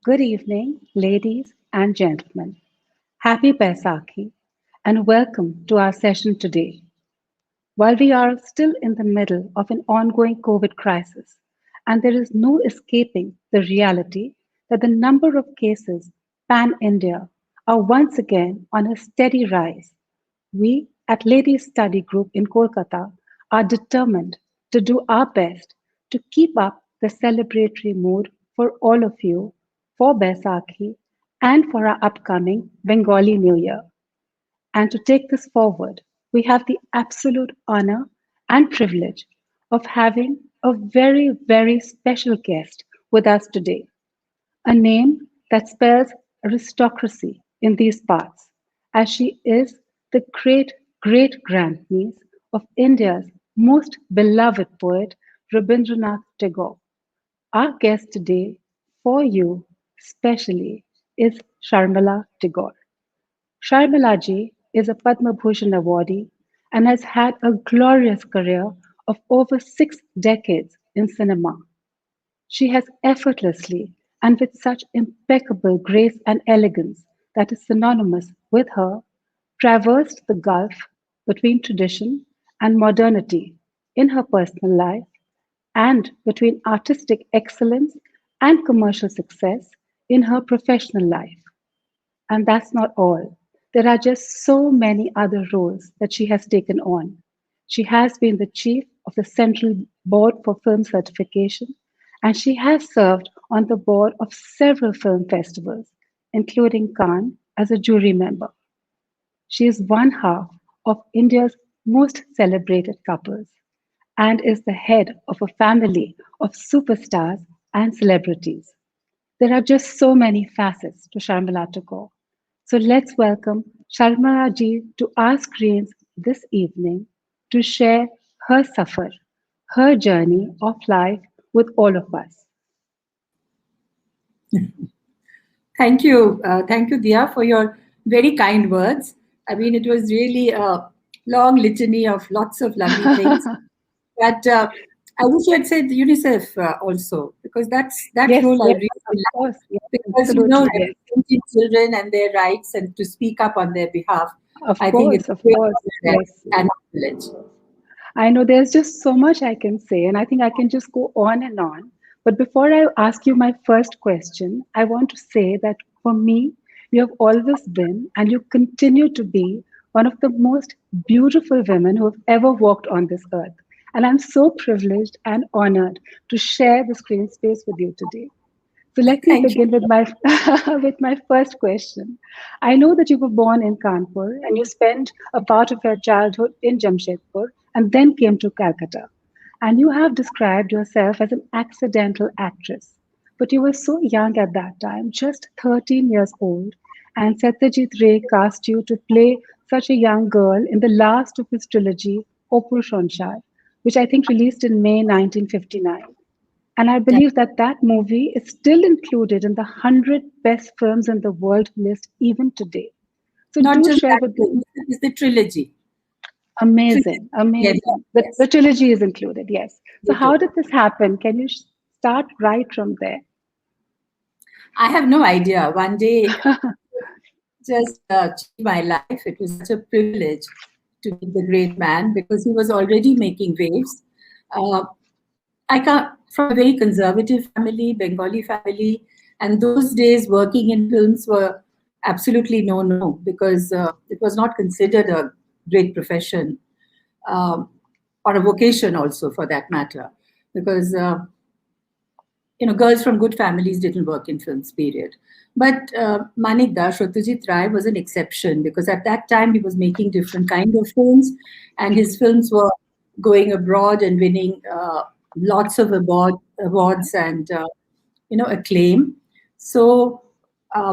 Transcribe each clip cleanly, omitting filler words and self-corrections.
Good evening, ladies and gentlemen. Happy Baisakhi and welcome to our session today. While we are still in the middle of an ongoing COVID crisis, and there is no escaping the reality that the number of cases pan India are once again on a steady rise, we at Ladies Study Group in Kolkata are determined to do our best to keep up the celebratory mood for all of you for Baisakhi and for our upcoming Bengali New Year. And to take this forward, we have the absolute honor and privilege of having a very, very special guest with us today, a name that spells aristocracy in these parts, as she is the great great grandniece of India's most beloved poet, Rabindranath Tagore. Our guest today, for you specially, is Sharmila Tagore. Sharmila ji is a Padma Bhushan awardee and has had a glorious career of over 6 decades in cinema. She has effortlessly and with such impeccable grace and elegance that is synonymous with her traversed the gulf between tradition and modernity in her personal life and between artistic excellence and commercial success in her professional life. And that's not all. There are just so many other roles that she has taken on. She has been the chief of the Central Board for Film Certification, and she has served on the board of several film festivals, including Cannes, as a jury member. She is one half of India's most celebrated couples and is the head of a family of superstars and celebrities. There are just so many facets to Sharmila Tagore. So let's welcome Sharmila ji to our screens this evening to share her Safar, her journey of life with all of us. Thank you, Diya, for your very kind words. I mean, it was really a long litany of lots of lovely things. But I wish you had said UNICEF also, because that Yes, role I yes, really of like. course. Yes, Because, absolutely, yes. representing children and their rights and to speak up on their behalf, I think it's Of great course, yes. and a privilege. I know there's just so much I can say, and I think I can just go on and on. But before I ask you my first question, I want to say that for me, you have always been and you continue to be one of the most beautiful women who have ever walked on this earth. And I'm so privileged and honored to share the screen space with you today. So let me Thank you. begin with my with my first question. I know that you were born in Kanpur and you spent a part of your childhood in Jamshedpur and then came to Calcutta. And you have described yourself as an accidental actress. But you were so young at that time, just 13 years old, and Satyajit Ray cast you to play such a young girl in the last of his trilogy, Opur Shonshar, which I think released in May 1959. And I believe that that movie is still included in the 100 best films in the world list even today. So Not do just share that, with me. it's the trilogy. Amazing, Yes, amazing. The yes. trilogy is included, yes. So You how too. did this happen? Can you start right from there? I have no idea. One day, just changed my life. It was such a privilege to meet the great man because he was already making waves. Uh, I come from a very conservative family, Bengali family, and those days working in films were absolutely no because it was not considered a great profession um, or a vocation also for that matter because girls from good families didn't work in films, period. But Manikda, Satyajit Ray was an exception because at that time he was making different kind of films, and his films were going abroad and winning lots of awards and acclaim. So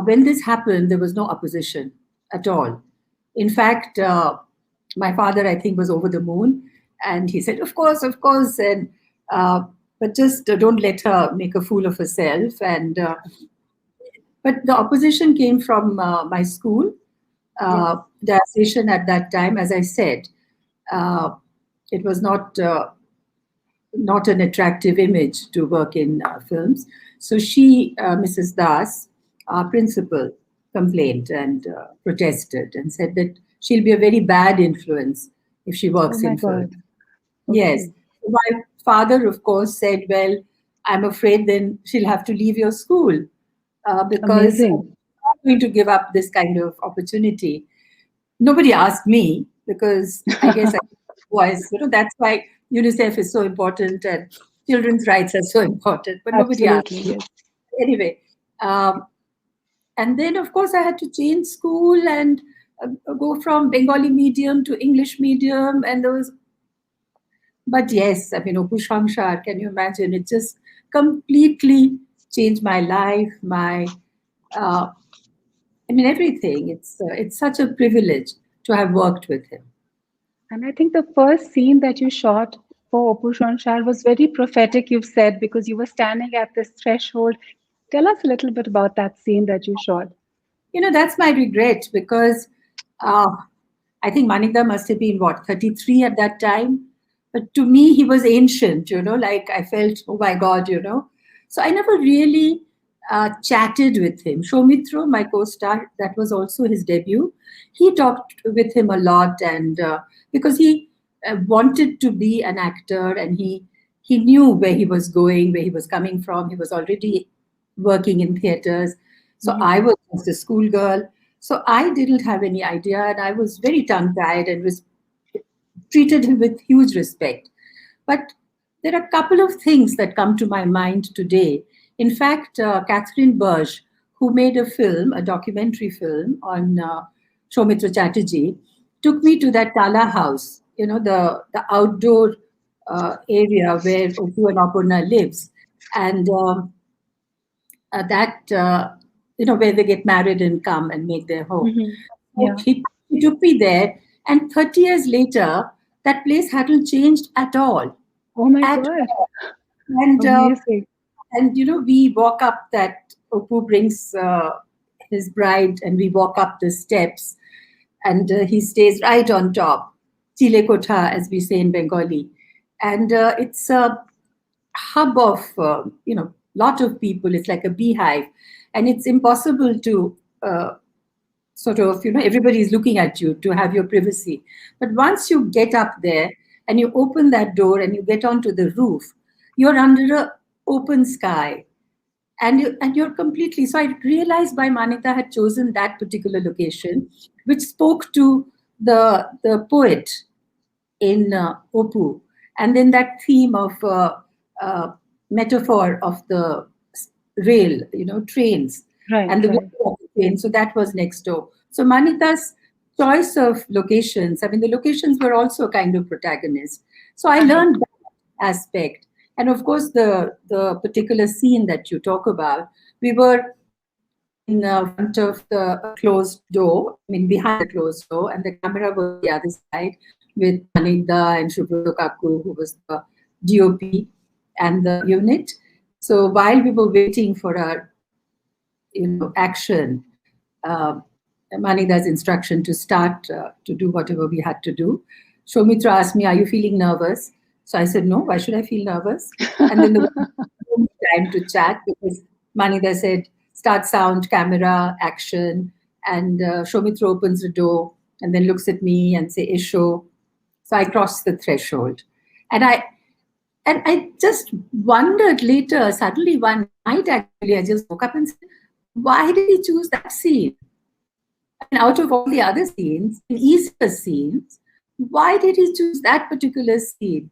when this happened, there was no opposition at all. In fact, my father, I think, was over the moon, and he said, of course," and but just don't let her make a fool of herself. And but the opposition came from my school. Yes. dietitian at that time, as I said, uh, it was not an attractive image to work in films. So she, Mrs. Das, our principal, complained and protested and said that she'll be a very bad influence if she Oh works my in God. film. Yes. Okay. My father, of course, said, well, I'm afraid then she'll have to leave your school because I'm Amazing. not going to give up this kind of opportunity. Nobody asked me because I guess I was, that's why UNICEF is so important and children's rights are so important, but nobody asked Absolutely. me. Yes. Anyway, um, and then of course I had to change school and go from Bengali medium to English medium, and there was, but yes, I mean, Opu Shamshar, can you imagine? It just completely changed my life, uh, I mean, everything. It's such a privilege to have worked with him. And I think the first scene that you shot for Opu Shonshar was very prophetic, you've said, because you were standing at this threshold. Tell us a little bit about that scene that you shot. That's my regret because uh, I think Manikda must have been what, 33 at that time. But to me, he was ancient, like I felt, oh my God. So I never really chatted with him. Shomitra, my co star, that was also his debut. He talked with him a lot, and because he wanted to be an actor and he knew where he was going, where he was coming from. He was already working in theaters. So I Mhm. was just a schoolgirl. So I didn't have any idea, and I was very tongue tied and treated him with huge respect. But there are a couple of things that come to my mind today. In fact, Catherine Burge, who made a film, a documentary film on Soumitra Chatterjee, took me to that Tala house, the outdoor area where Opu and Aparna lives. And that where they get married and come and make their home. Mhm. So Yeah. he took me there, and 30 years later, that place hadn't changed at all, Oh my at God. all. And Amazing. we walk up that Opu brings his bride, and we walk up the steps, and he stays right on top, Chile Kotha, as we say in Bengali, and it's a hub of lot of people. It's like a beehive, and it's impossible to sort of everybody is looking at you to have your privacy. But once you get up there and you open that door and you get onto the roof, you're under a open sky, and you're completely. So I realized why Manita had chosen that particular location, which spoke to the poet in Opu. And then that theme of uh, metaphor of the rail, trains, Right, and the right. water of the train. So that was next door. So Manita's choice of locations, I mean, the locations were also kind of protagonists. So I Correct. learned that aspect. And of course, the particular scene that you talk about, we were in front of the closed door, I mean, behind the closed door, and the camera was on the other side with Manigda and Shubhro Kaku, who was the DOP and the unit. So while we were waiting for our, action, uh, Manigda's instruction to start to do whatever we had to do, Shomitra asked me, "Are you feeling nervous?" So I said, "No. Why should I feel nervous?" And then there was no time to chat because Manida said, "Start sound, camera, action." And Shomitra opens the door and then looks at me and say, "Isho." So I crossed the threshold, and I just wondered later. Suddenly one night, actually, I just woke up and said, "Why did he choose that scene? I mean, out of all the other scenes, easier scenes, why did he choose that particular scene?"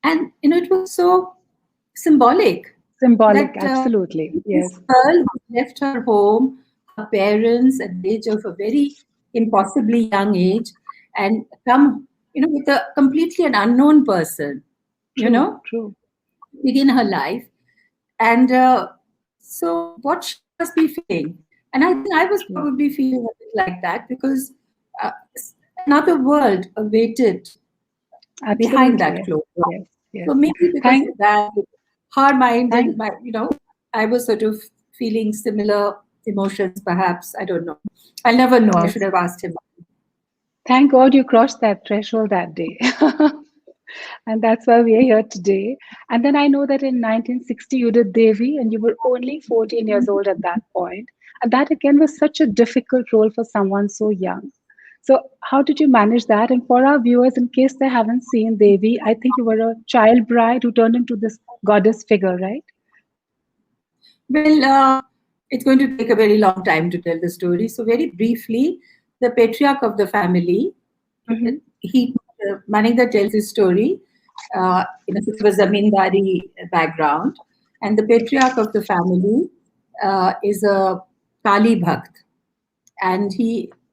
And it was so symbolic Symbolic, that absolutely. this Yes. girl who left her home, her parents at the age of a very impossibly young age, and come, with a completely an unknown person, you True, know, true. begin her life. And so what she must be feeling. And I think I was True. probably feeling a bit like that because uh, another world awaited behind Absolutely. that Yes. closed door. Yes. So Yes. maybe because Thank of that, her mind and thank my, I was sort of feeling similar emotions, perhaps. I don't know. I'll never know. I should yes. have asked him. Thank God you crossed that threshold that day. And that's why we are here today. And then I know that in 1960 you did Devi and you were only 14 years old at that point. And that again was such a difficult role for someone so young. So, how did you manage that? And for our viewers, in case they haven't seen Devi, I think you were a child bride who turned into this goddess figure, right? Well, it's going to take a very long time to tell the story. So, very briefly, the patriarch of the family, Mm-hmm. he Manikda tells his story in a sort of a zamindari background, and the patriarch of the family is a Kali Bhakt, and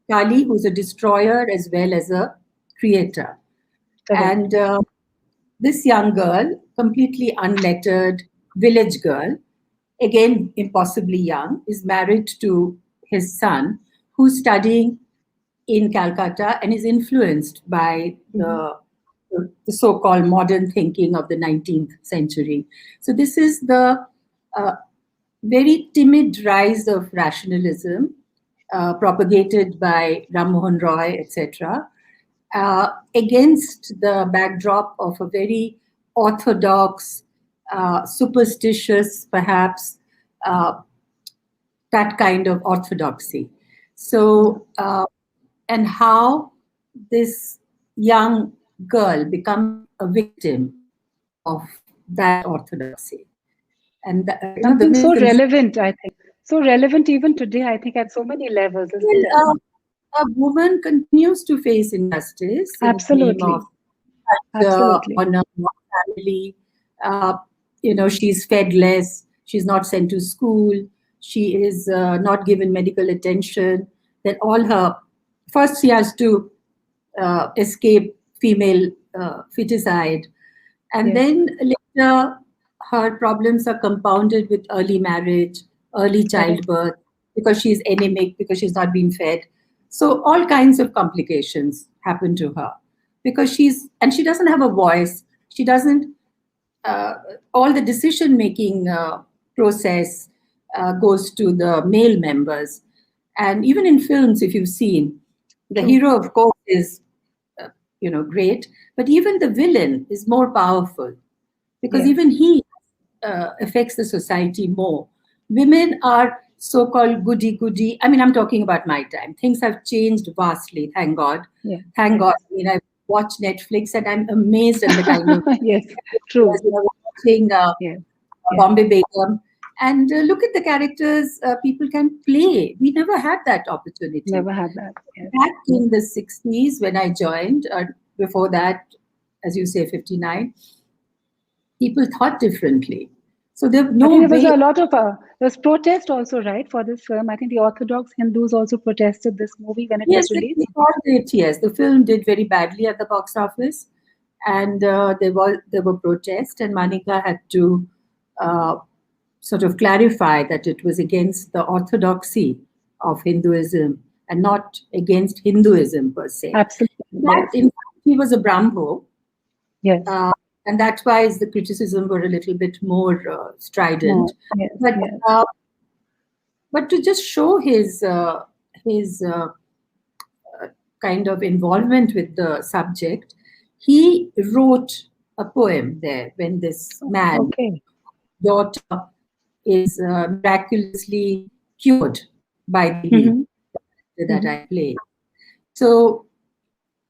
Kali, who's a destroyer as well as a creator, Correct. and this young girl, completely unlettered village girl, again impossibly young, is married to his son, who's studying in Calcutta and is influenced by Mm-hmm. the so-called modern thinking of the 19th century. So this is the uh, very timid rise of rationalism propagated by Ram Mohan Roy, etc., against the backdrop of a very orthodox, superstitious, perhaps, uh, that kind of orthodoxy. Yeah. So, and how this young girl becomes a victim of that orthodoxy. And, the Something so misconception. relevant, I think. So relevant even today, I think, at so many levels, isn't it? Well, a woman continues to face injustice in the name of Absolutely. Absolutely. honor, family. Uh, she's fed less. She's not sent to school. She is not given medical attention. Then all her first she has to escape female feticide, and Yes. then later her problems are compounded with early marriage, early Correct. childbirth, because she's anemic, because she's not been fed. So all kinds of complications happen to her because she doesn't have a voice. She doesn't, uh, all the decision making process goes to the male members. And even in films, if you've seen, the True. hero, of course, is great, but even the villain is more powerful because Yes. even he affects the society more. Women are so-called goody-goody. I mean, I'm talking about my time. Things have changed vastly, thank God. Yes. Thank Yes. God. I mean, I watch Netflix and I'm amazed at the kind of Yes. True. watching Yes. Yes. Bombay Begum. And look at the characters people can play. We never had that opportunity. Never had that. Yes. Back in the 60s, when I joined, before that, as you say, 59, people thought differently. So there's I no think there was way. a lot of there was protest also, right, for this film. I think the Orthodox Hindus also protested this movie when it Yes, was they released. called it. Yes, the film did very badly at the box office, and there were protests, and Manika had to uh, sort of clarify that it was against the orthodoxy of Hinduism and not against Hinduism per se. Absolutely. That, Yes. in fact, he was a Brahmo, Yes. uh, and that's why the criticism were a little bit more More. strident. Yes. But Yes. uh, but to just show his kind of involvement with the subject, he wrote a poem there when this man Okay. daughter is miraculously cured by Devi Mm-hmm. that Mm-hmm. I played. So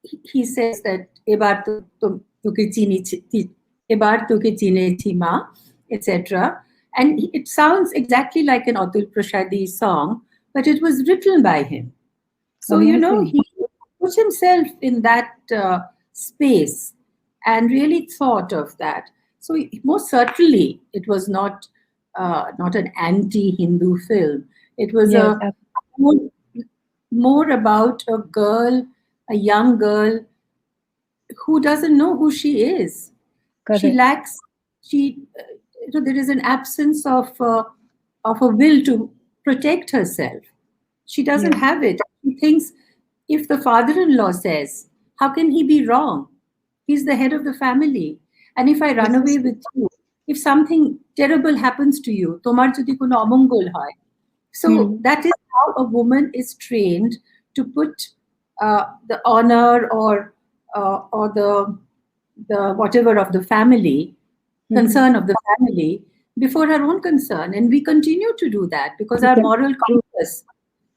he says that ebar toke chini ebar toke chinechi ma, etc. And it sounds exactly like an Atul Prasadi song, but it was written by him. So Amazing. he put himself in that space and really thought of that. So most certainly, it was not an anti-Hindu film. It was Yes. a more, more about a girl, a young girl who doesn't know who she is. She Correct. lacks. She, there is an absence of a will to protect herself. She doesn't Yes. have it. She thinks if the father-in-law says, how can he be wrong? He's the head of the family. And if I run This is away with you, if something terrible happens to you, tomar jodi kono amongol hoy. So hmm. that is how a woman is trained to put the honor or the whatever of the family, Mhm. concern of the family before her own concern, and we continue to do that because You our can moral true. compass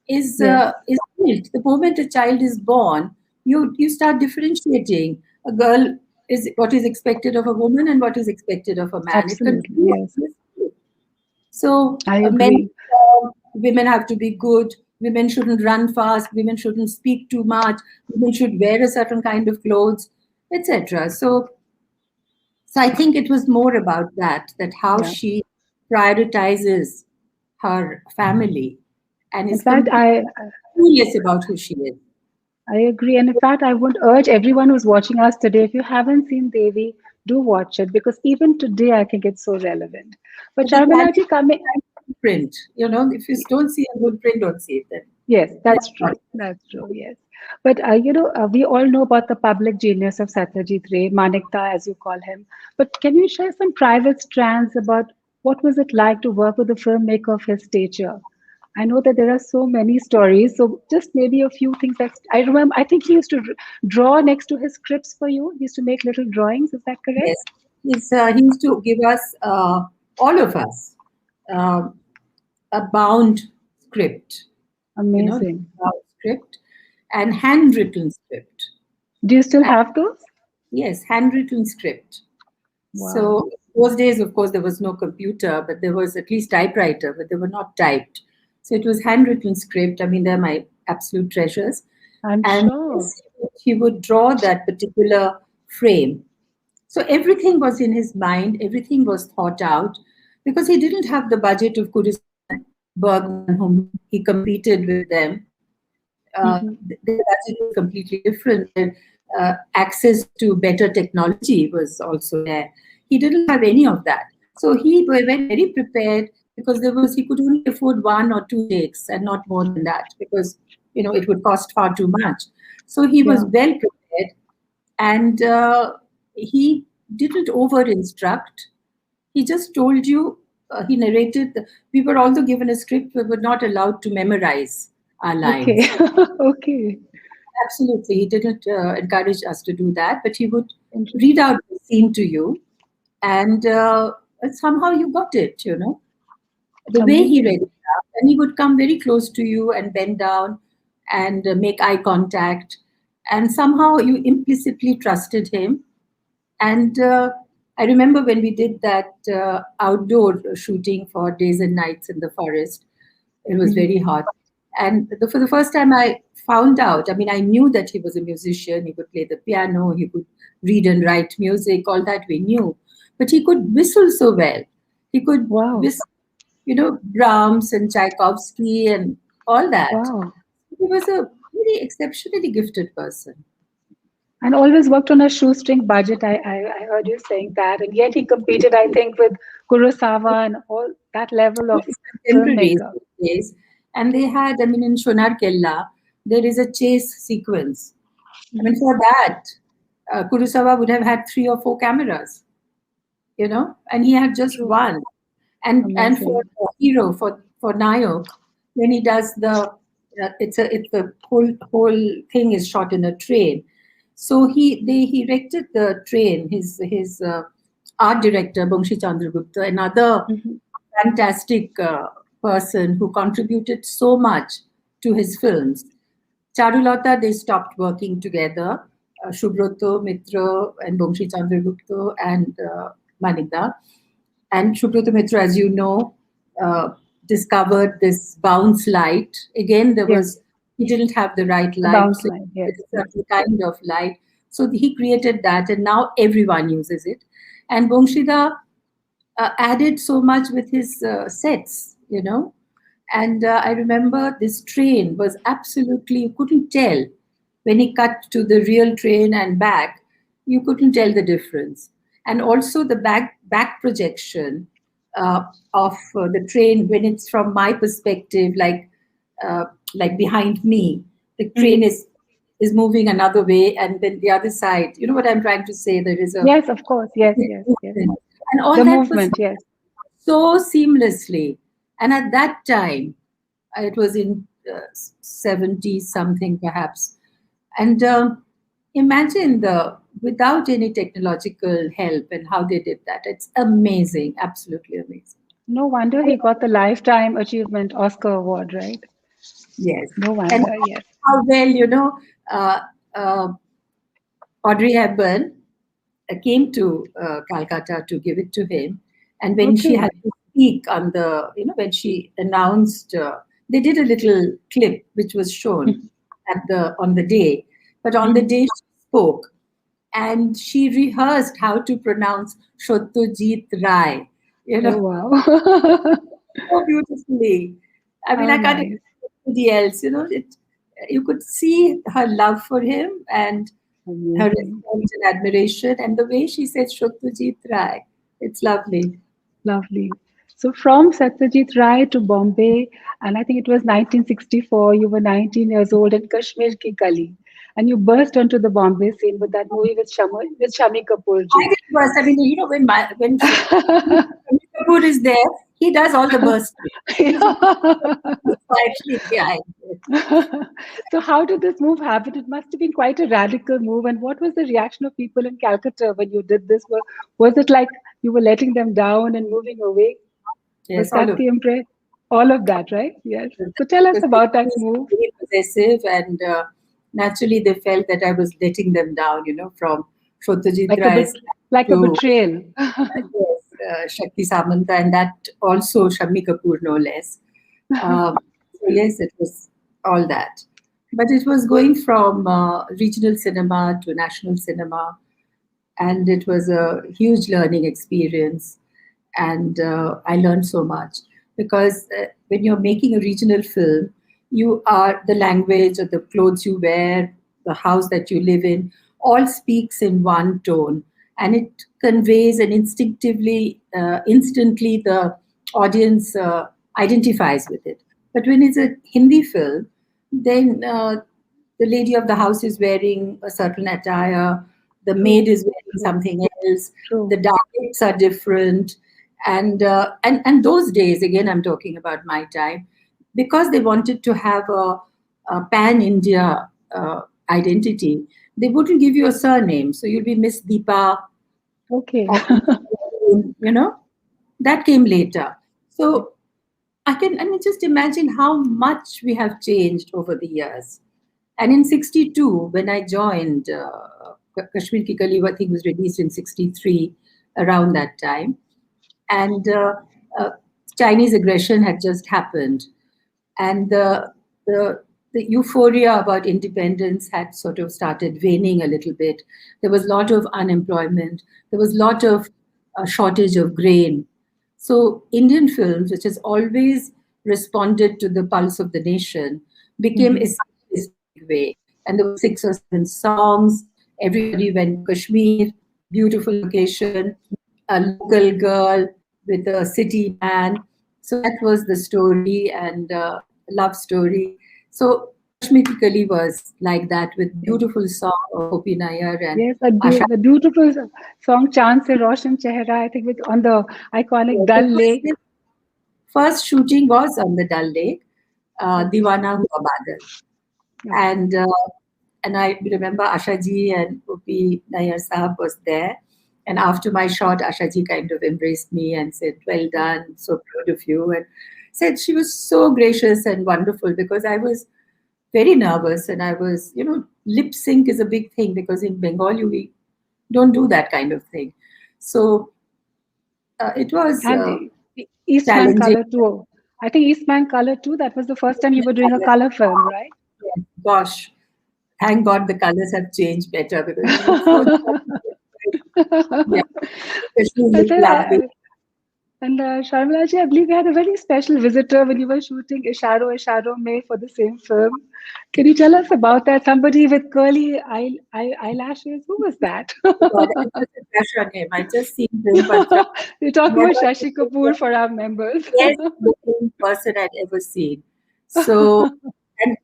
Yes, is built. The moment a child is born, you start differentiating a girl is what is expected of a woman and what is expected of a man. It absolutely. continues. Yes, So I men, agree. women have to be good. Women shouldn't run fast. Women shouldn't speak too much. Women should wear a certain kind of clothes, etc. So I think it was more about that how Yeah. she prioritizes her family and In is fact, completely clueless about who she is. I agree. And in fact, I would urge everyone who's watching us today, if you haven't seen Devi, do watch it because even today I think it's so relevant. But But the talent Sharmila ji coming, is print, if you don't see a good print, don't see it then. yes, That's that's not. true. That's true. Yes. But we all know about the public genius of Satyajit Ray, Manikta, as you call him. But can you share some private strands about what was it like to work with a filmmaker of his stature? I know that there are so many stories, so just maybe a few things that I remember. I think he used to draw next to his scripts for you. He used to make little drawings. Is that correct? Yes. He used to give us, all of us, uh, a bound script, Amazing. bound script and handwritten script. Do you still And have those? yes, handwritten script. Wow. So those days, of course, there was no computer, but there was at least typewriter, but they were not typed. So it was handwritten script. I mean, they're my absolute treasures. I'm And sure. yes, he would draw that particular frame. So everything was in his mind, everything was thought out because he didn't have the budget of Kuristan Bergman, whom he competed with them. Hmm. Their budget was completely different. Their access to better technology was also there. He didn't have any of that. So he went very prepared because he could only afford one or two takes and not more than that because it would cost far too much. So he was Yeah. well prepared and he didn't over instruct. He just told you, he narrated. We were also given a script. We were not allowed to memorize our Okay. lines. Okay. Absolutely. He didn't encourage us to do that, but he would read Interesting. out the scene to you, and somehow you got it. The way he read Amazing. it out, and he would come very close to you and bend down and make eye contact, and somehow you implicitly trusted him. And I remember when we did that outdoor shooting for days and nights in the forest, it was Mhm. very hot. And for the first time, I found out. I mean, I knew that he was a musician. He could play the piano. He could read and write music. All that we knew. But he could whistle so well. He could Wow. whistle, Brahms and Tchaikovsky and all that. Wow. He was a very exceptionally gifted person. And always worked on a shoestring budget. I heard you saying that. And yet he competed, I think, with Kurosawa and all that level of Contemporaries filmmaker. these days, and they had, I mean, in Shonar Kella, there is a chase sequence. I mean, Mhm. for that, Kurosawa would have had three or four cameras, and he had just True. one. And for Amazing. the hero, for Nayok, when he does the whole thing is shot in a train. So he erected the train. His art director Bongshi Chandragupta, another Mhm. fantastic person who contributed so much to his films. Charulata, they stopped working together. Shubroto Mitra and Bongshi Chandragupta and Manikda. And Shubroto Mitra, as you know, uh, discovered this bounce light. Again, Yes. he didn't have the right The light, bounce so line. Yes. it's a Yes. certain kind of light. So he created that, and now everyone uses it. And Bongshida added so much with his sets. And I remember this train was absolutely, you couldn't tell when he cut to the real train and back, you couldn't tell the difference. And also the back projection uh, of the train when it's from my perspective, uh, like behind me, the train Mhm. is moving another way, and then the other side. You know what I'm trying to say? There is a Yes, of course. Yes, yes, yes. and all The that was movement. Yes. so seamlessly. And at that time, it was in 70 something perhaps. And imagine the without any technological help and how they did that. It's amazing, absolutely amazing. No wonder he got the Lifetime Achievement Oscar Award, right? Yes, No and wonder, yes. how well uh, uh, Audrey Hepburn came to Calcutta to give it to him, and when she had Okay. to speak on the, when she announced, they did a little clip which was shown at the on the day, but on the Mhm. day she spoke, and she rehearsed how to pronounce Satyajit Rai, you Oh, know, wow. so beautifully. I mean, How I can't nice. imagine anybody else. You could see her love for him and her Amazing. respect and admiration, and the way she said Satyajit Rai. It's lovely. Lovely. So from Satyajit Rai to Bombay, and I think it was 1964, you were 19 years old in Kashmir Ki Kali, and you burst onto the Bombay scene with that movie with Shami Kapoor I ji. did burst. I mean, when Kapoor is there, he does all the bursting. He's quietly behind it. So how did this move happen? It must have been quite a radical move. And what was the reaction of people in Calcutta when you did this? Was it like you were letting them down and moving away? Was Yes, all that of the impression? All of that, right? Yes. it. So tell us Because about that he's move. very possessive, and naturally they felt that I was letting them down, from Satyajit Like a Rai like a to betrayal. yes, Shakti Samanta, and that also Shammi Kapoor, no less. So yes, it was all that. But it was going from regional cinema to national cinema, and it was a huge learning experience. And I learned so much because when you're making a regional film, you are the language or the clothes you wear, the house that you live in, all speaks in one tone, and it conveys and instantly the audience identifies with it. But when it's a Hindi film, then the lady of the house is wearing a certain attire, the maid True, is wearing true, something else, the true. dialects are different, and those days, again, I'm talking about my time, because they wanted to have a pan India identity. They wouldn't give you a surname, so you'll be Miss Deepa, Okay. or that came later. So I mean, just imagine how much we have changed over the years. And in 62, when I joined Kashmir Ki Kali, I think was released in 63, around that time. And uh, Chinese aggression had just happened. And the, the euphoria about independence had sort of started waning a little bit. There was a lot of unemployment. There was a lot of shortage of grain. So Indian films, which has always responded to the pulse of the nation, became Mhm. escapist in a big way. And there were 6 or 7 songs. Everybody went to Kashmir, beautiful location, a local girl with a city man. So that was the story, and love story. So Kashmir Ki Kali was like that, with Yes, beautiful song of Hopi Nayar and yes, Asha. the beautiful song "Chand Se Roshan Chehra," I think, with on the iconic Dal Because Lake. this first shooting was on the Dal Lake, Okay. Diwana Hua Badal. Okay. And I remember Asha ji and Upi Nayar Sahab was there. And after my shot, Asha ji kind of embraced me and said, "Well done, so proud of you." And said she was so gracious and wonderful, because I was very nervous, and I was, lip sync is a big thing, because in Bengali we don't do that kind of thing. So it was And Eastman challenging. Color too. I think Eastman Color too. That was the first time you were doing a color film, right? Yes, gosh, thank God the colors have changed better, because it looks so yeah, especially And look then lovely. Sharmila ji, I believe you had a very special visitor when you were shooting Isharo Isharo Mein for the same film. Can you tell us about that? Somebody with curly eyelashes. Who was that? God, I just a crush on him. I just seen him, but You're talking about never Shashi Kapoor for our members. best looking person I'd ever seen. So, and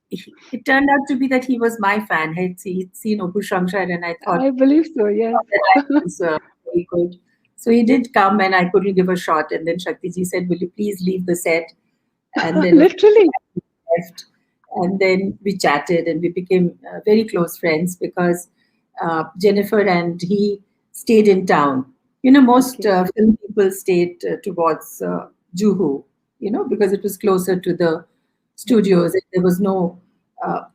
it turned out to be that he was my fan. He'd seen Opu Shamshad, and I thought I believe so, yes. that I was very good. So he did come, and I couldn't give a shot. And then Shakti ji said, "Will you please leave the set?" And then, of course, Literally. I left. And then we chatted and we became very close friends because Jennifer and he stayed in town. Most Okay. film people stayed towards Juhu, because it was closer to the studios. There was no,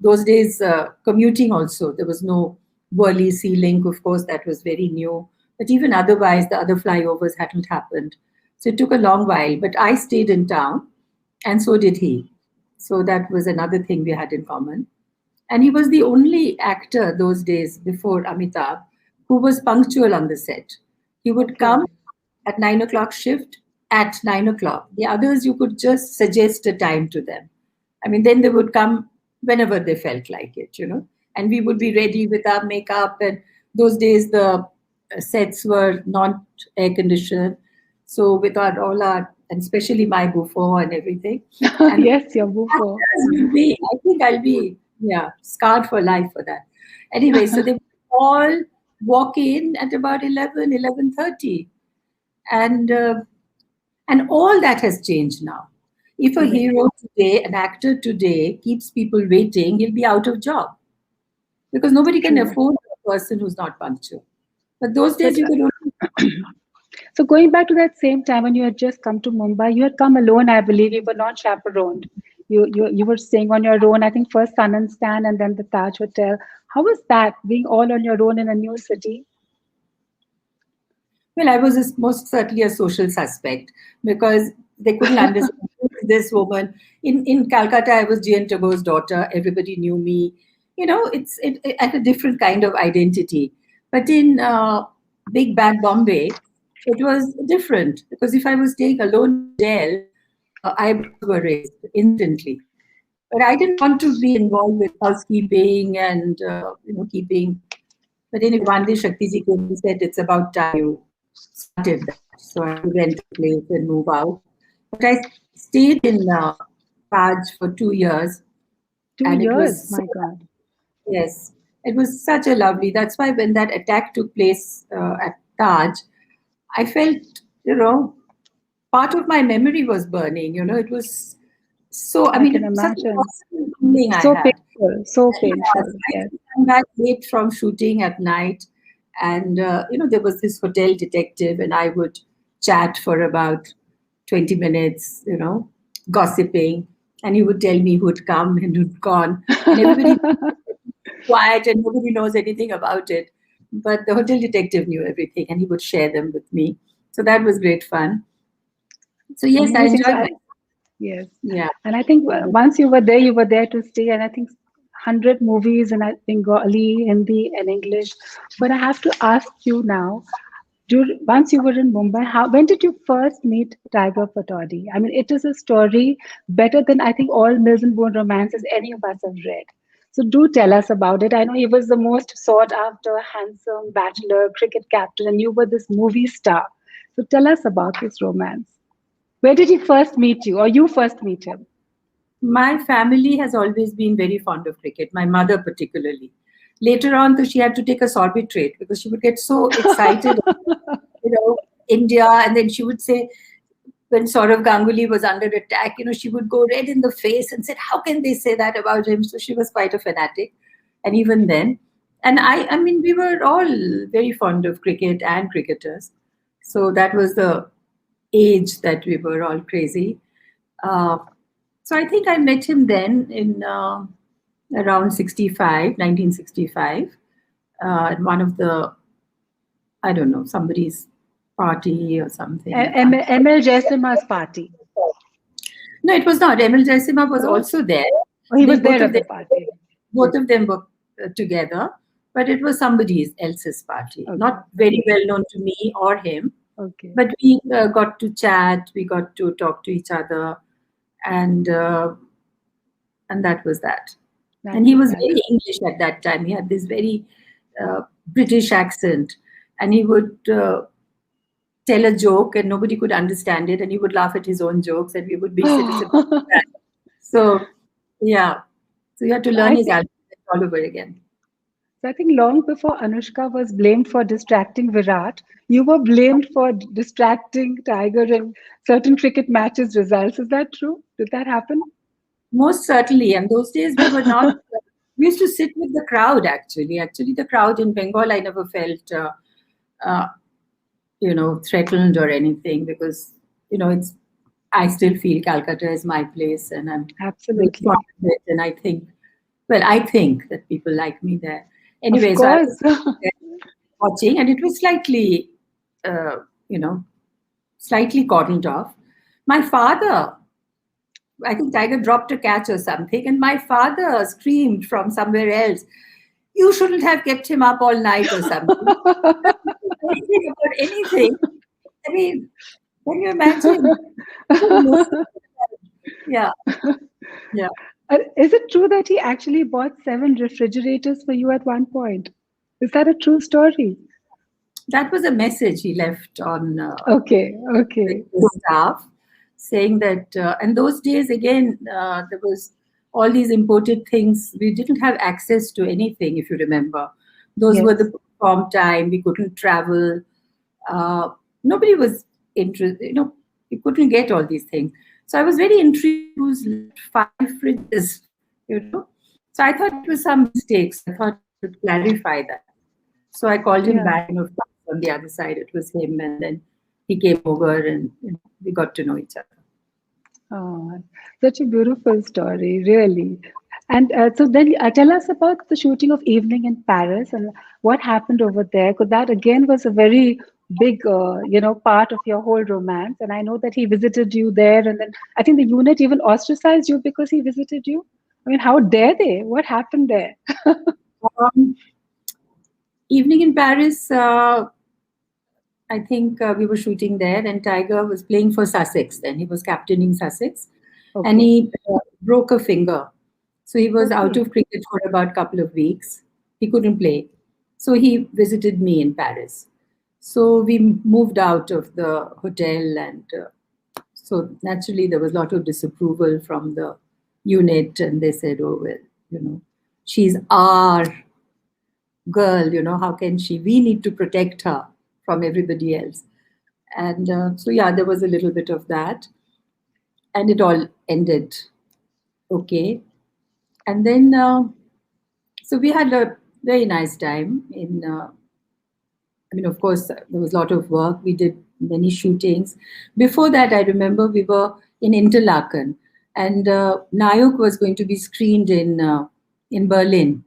those days, commuting also. There was no Worli Sea Link, of course, that was very new. But even otherwise, the other flyovers hadn't happened. So it took a long while. But I stayed in town, and so did he. So that was another thing we had in common. And he was the only actor those days before Amitabh who was punctual on the set. He would Okay. come at 9 o'clock shift at 9 o'clock. The others, you could just suggest a time to them. I mean, then they would come whenever they felt like it. And we would be ready with our makeup. And those days, the sets were not air conditioned. So, with all our, and especially my buffet and everything. And Yes, your bufo. I think I'll be, yeah, scarred for life for that. Anyway, so they all walk in at about 11:30, and all that has changed now. If a Yes, hero today, an actor today, keeps people waiting, he'll be out of job because nobody can true. afford a person who's not punctual. But those days, But you could only. so going back to that same time when you had just come to Mumbai, you had come alone, I believe. You were not chaperoned. You were staying on your own. I think first Sun and Stan and then the Taj Hotel. How was that being all on your own in a new city? Well, I was most certainly a social suspect because they couldn't understand who is this woman. In Calcutta, I was G.N. Tagore's daughter. Everybody knew me. It had a different kind of identity. But in Big Bad Bombay, it was different because if I was staying alone in jail, eyebrows were raised instantly. But I didn't want to be involved with housekeeping and keeping. But anyway, one day Shakti ji came and said, "It's about time you started that." So I had to rent a place and move out. But I stayed in Taj for 2 years, Two and it years, was so my God. yes, it was such a lovely. That's why when that attack took place at Taj, I felt part of my memory was burning. It was so. I I mean, can it was such a imagine. personal feeling I So had. painful, so Yes, painful. I Yes. used to come back late from shooting at night, and there was this hotel detective, and I would chat for about 20 minutes, gossiping, and he would tell me who'd come and who'd gone, and everybody quiet and nobody knows anything about it. But the hotel detective knew everything, and he would share them with me. So that was great fun. So yes, I Amazing. So enjoyed my. yes. Yeah. And I think once you were there to stay. And I think 100 movies in, I think, Bengali, Hindi, and English. But I have to ask you now, once you were in Mumbai, when did you first meet Tiger Pataudi? I mean, it is a story better than I think all Mills and Bourne romances any of us have read. So do tell us about it. I know he was the most sought after, handsome bachelor, cricket captain, and you were this movie star. So tell us about this romance. Where did he first meet you, or you first meet him? My family has always been very fond of cricket, my mother particularly. Later on, though, she had to take a sorbitrate because she would get so excited, India, and then she would say, when Saurav Ganguly was under attack, she would go red in the face and said, "How can they say that about him?" So she was quite a fanatic, and even then, and I mean, we were all very fond of cricket and cricketers, so that was the age that we were all crazy. Uh, so I think I met him then in around 65, 1965, at one of the, I don't know, somebody's party or something. I can't. ML Jaisimha's party. No, it was not. Emil Jaisima was No? also there. Oh, he They was both there of at the them, party. both of them were together, but it was somebody else's party. Okay. Not very well known to me or him, Okay. but we got to chat. We got to talk to each other, and uh, and that was that. That And he was was that. very English at that time. He had this very British accent, and he would tell a joke, and nobody could understand it, and he would laugh at his own jokes, and we would be citizens. So, yeah. So you had to learn I his think alphabet all over again. I think long before Anushka was blamed for distracting Virat, you were blamed for distracting Tiger in certain cricket matches results. Is that true? Did that happen? Most certainly. And those days we were not. We used to sit with the crowd. Actually, the crowd in Bengal, I never felt, uh, threatened or anything because it's. I still feel Calcutta is my place, and I'm very fond Absolutely. of it. And I think, well, I think that people like me there. Of Anyway, so I was course. there watching, and it was slightly, uh, you know, slightly cordoned off. My father, I think Tiger dropped a catch or something, and my father screamed from somewhere else, "You shouldn't have kept him up all night," or something. Anything about anything. I mean, can you imagine? Yeah, yeah. Is it true that he actually bought 7 refrigerators for you at one point? Is that a true story? That was a message he left on Okay, okay. the staff saying that, and those days again, there was all these imported things. We didn't have access to anything, if you remember. Those were Yes. the form time. We couldn't travel. Uh, Nobody was interested. We couldn't get all these things. So I was very intrigued who's left 5 fridges, you know. So I thought it was some mistake. So I thought I should clarify that. So I called him Yeah. back, and of course, on the other side, it was him. And then he came over, and we got to know each other. Oh, such a beautiful story, really. And so then tell us about the shooting of Evening in Paris and what happened over there. Because that again was a very big, part of your whole romance. And I know that he visited you there, and then I think the unit even ostracized you because he visited you. I mean, how dare they? What happened there? Um, Evening in Paris, I think we were shooting there, and Tiger was playing for Sussex. Then he was captaining Sussex, and Okay, he broke a finger. So he was out okay, of cricket for about a couple of weeks. He couldn't play. So he visited me in Paris. So we moved out of the hotel, and so naturally there was a lot of disapproval from the unit, and they said, "Oh well, she's our girl. How can she? We need to protect her from everybody else." And so yeah, there was a little bit of that, and it all ended okay. And then so we had a very nice time in. I mean, of course, there was a lot of work. We did many shootings. Before that, I remember we were in Interlaken, and Nayuk was going to be screened in Berlin.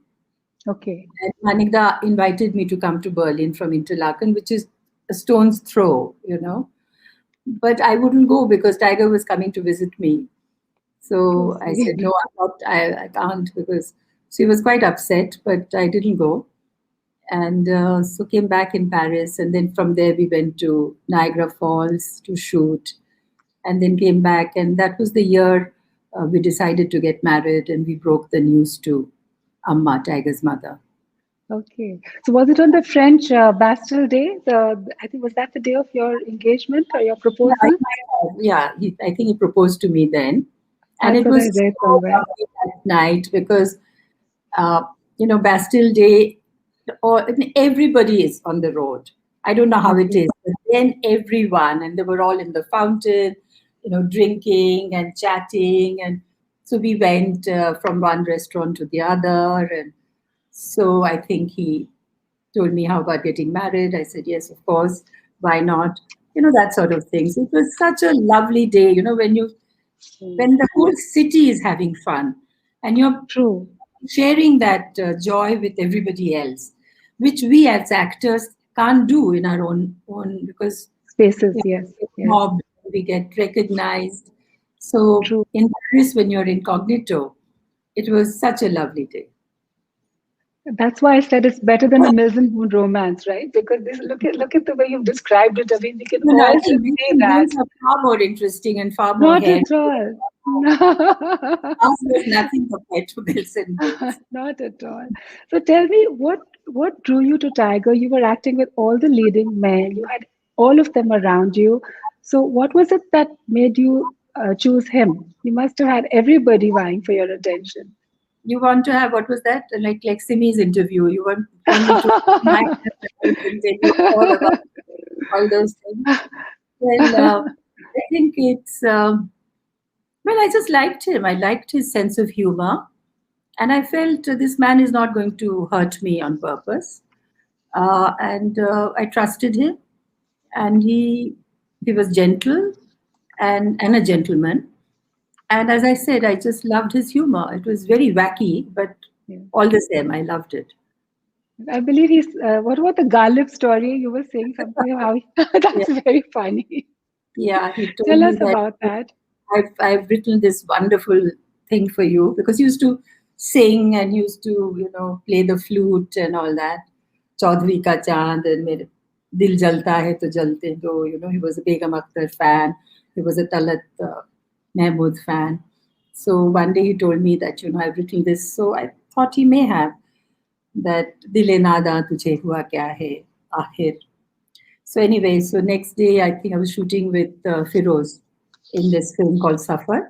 okay. And Manikda invited me to come to Berlin from Interlaken, which is a stone's throw. But I wouldn't go because Tiger was coming to visit me. So So I said, sweet. no, I can't because she was quite upset, but I didn't go. And so came back in Paris. And then from there, we went to Niagara Falls to shoot and then came back. And that was the year we decided to get married and we broke the news to Amma, Tiger's mother. Okay. So was it on the French Bastille Day? I think was that the day of your engagement or your Yeah, proposal? I think he proposed to me then. And That's it what I was read so somewhere. lovely that night because, uh, Bastille Day, or everybody is on the road. I don't know how it Okay. is, but then everyone, and they were all in the fountain, drinking and chatting. And so we went from one restaurant to the other. And so I think he told me, how about getting married? I said, yes, of course. Why not? That sort of things. It was such a lovely day, Mm. when the whole city is having fun and you're True. sharing that joy with everybody else, which we as actors can't do in our own because Spaces, you yes, we get yes. mobbed, we get recognized. So True. in Paris, when you're incognito, it was such a lovely day. That's why I said it's better than a Mills and Boone romance, right? Because this look at the way you've described it. I mean, we can No, all I think just Mills say and that. Boons are far more interesting and far more Not hair. at all. Ours was nothing compared to Mills and Boons. Not at all. So tell me, what drew you to Tiger? You were acting with all the leading men. You had all of them around you. So what was it that made you choose him? You must have had everybody vying for your attention. You want to have, what was that? Like Simi's interview. You want me to my life and tell you all about all those things. Well, I think it's Well, I just liked him. I liked his sense of humor. And I felt this man is not going to hurt me on purpose. And I trusted him. And he was gentle and a gentleman. And as I said, I just loved his humor. It was very wacky, but Yeah. all the same, I loved it. I believe he's. What about the Ghalib story? You were saying something of how Yeah, that's very funny. yeah, he told Tell me us that about that. I've written this wonderful thing for you because he used to sing and used to play the flute and all that. Chaudhary ka chand and mere dil jalta hai to jalte do. He was a Begum Akhtar fan. He was a Talat Mahmood fan. So one day he told me that I've written this. So I thought he may have that dile nada tujhe hua kya hai आखिर. So anyway, so next day I think I was shooting with Firoz in this film called Safar.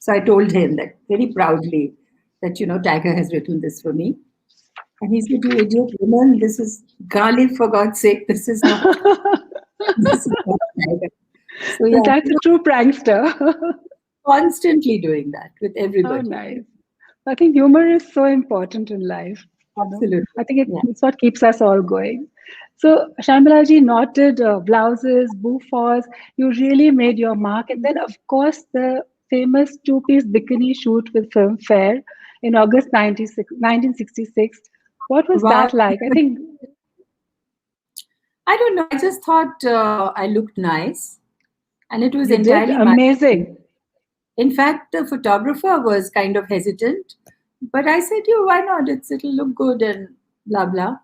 So I told him that very proudly that Tiger has written this for me, and he said, "You idiot woman, this is Ghalib for God's sake. This is not this is not Tiger." So yeah, That's he a was true prankster. constantly doing that with How everybody. nice. I think humor is so important in life. Absolutely, I think yeah. it's what keeps us all going. So, Shambilaji, knotted blouses, bouffants, you really made your mark. And then, of course, the famous two-piece bikini shoot with Filmfare in August 1966. What was Wow. that like? I think I don't know. I just thought I looked nice, and it was you did entirely my. amazing. In fact, the photographer was kind of hesitant, but I said, "You, why not? It'll look good and blah blah."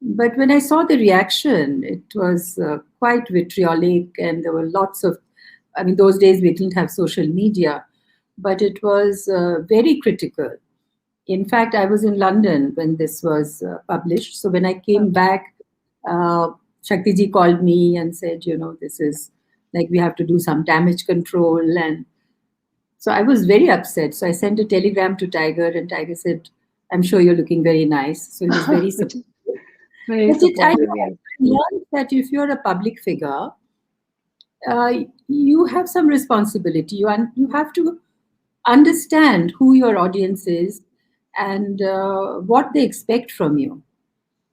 But when I saw the reaction, it was quite vitriolic, and there were lots of. I mean, those days we didn't have social media, but it was very critical. In fact, I was in London when this was published. So when I came Okay. back, uh, Shakti ji called me and said, this is like we have to do some damage control, and so I was very upset. So I sent a telegram to Tiger, and Tiger said, "I'm sure you're looking very nice." So he was very Which supportive. is very But I supportive, yes. learned that if you're a public figure, uh, you have some responsibility. You have to understand who your audience is and what they expect from you.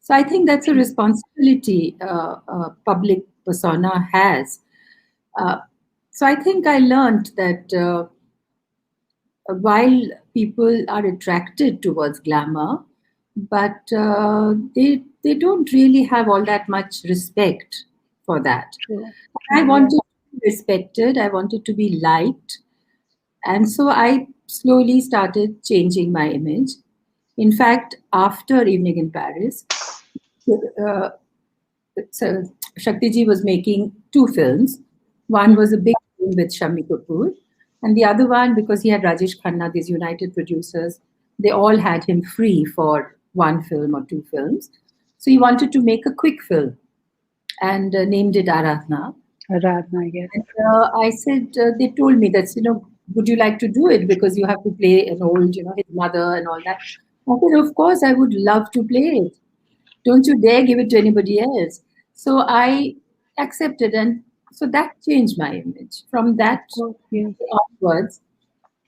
So I think that's a True. responsibility a public persona has. Uh, so I think I learned that. While people are attracted towards glamour, but they don't really have all that much respect for that. True. I True, yes. wanted to be respected. I wanted to be liked, and so I slowly started changing my image. In fact, after Evening in Paris, uh, so Shakti ji was making two films. One was a big film with Shami Kapoor, and the other one, because he had Rajesh Khanna, these United producers, they all had him free for one film or two films. So he wanted to make a quick film and named it Aradhna. Aradhana, yes. And I said, they told me that, would you like to do it? Because you have to play an old, his mother and all that. I said, of course, I would love to play it. Don't you dare give it to anybody else. So I accepted, and so that changed my image. From Of that course, yes. onwards,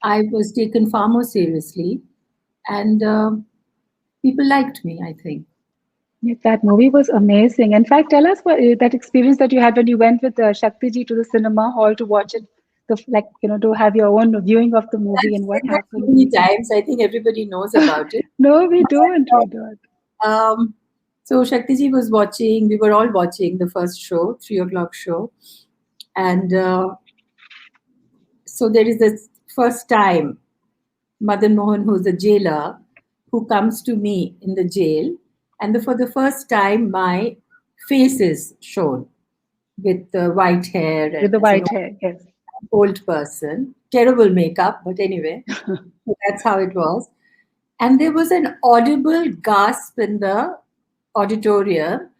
I was taken far more seriously, and people liked me, I think. Yes, that movie was amazing. In fact, tell us what that experience that you had when you went with Shakti ji to the cinema hall to watch it, like to have your own viewing of the movie I've and what said that so happened. many times. I think everybody knows about it. No, we don't. We don't. Um, so Shakti ji was watching. We were all watching the first show, 3 o'clock show, and so there is this first time Madan Mohan, who's a jailer, who comes to me in the jail, and for the first time, my face is shown with white hair With and the as an white hair, yes. old person, terrible makeup, but anyway, so that's how it was. And there was an audible gasp in the auditorium,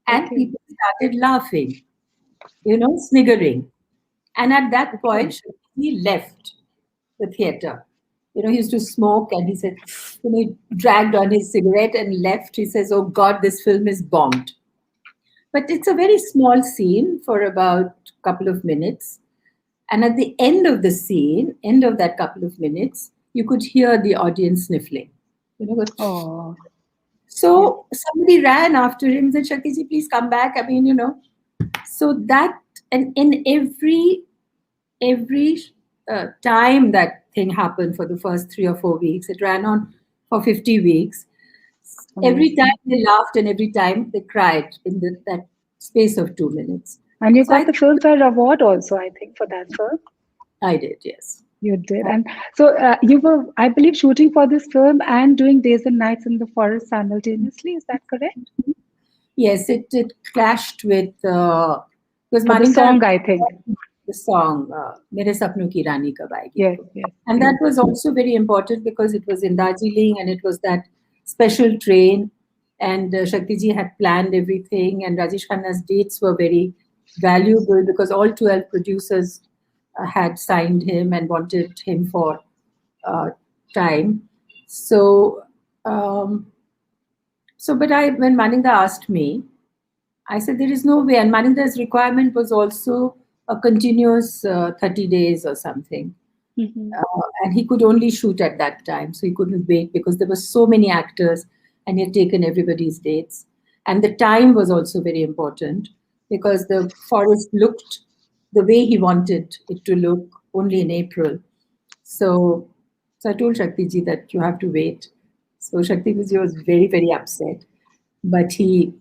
and Okay, people started laughing, sniggering. And at that okay. point, he left the theater. He used to smoke, and he said, he dragged on his cigarette and left. He says, "Oh God, this film is bombed." But it's a very small scene for about a couple of minutes. And at the end of the scene, end of that couple of minutes, you could hear the audience sniffling. You know, Oh, yes. so somebody ran after him and said, Shakti, please come back. I mean, so that, and in every time that thing happened for the first 3 or 4 weeks, it ran on for 50 weeks. Every time Amazing. they laughed and every time they cried in that space of 2 minutes. And you So got the Filmfare Award also, I think, for that film. I did, yes. You did. And so you were, I believe, shooting for this film and doing Days and Nights in the Forest simultaneously. Is that correct? Yes, it clashed with because For the Manika, song, I think. the song Mere Sapno Ki Rani Kab Aayegi, Yes, yes, and yes. that was also very important because it was in Darjeeling and it was that special train, and Shakti ji had planned everything, and Rajesh Khanna's dates were very valuable because all 12 producers had signed him and wanted him for uh, time. So, but when Maninda asked me, I said, there is no way. And Maninda's requirement was also a continuous 30 days or something. Mhm. And he could only shoot at that time. So he couldn't wait because there were so many actors and he had taken everybody's dates. And the time was also very important because the forest looked the way he wanted it to look only in April. So, so I told Shakti ji that you have to wait. So Shakti ji was very, very upset. But he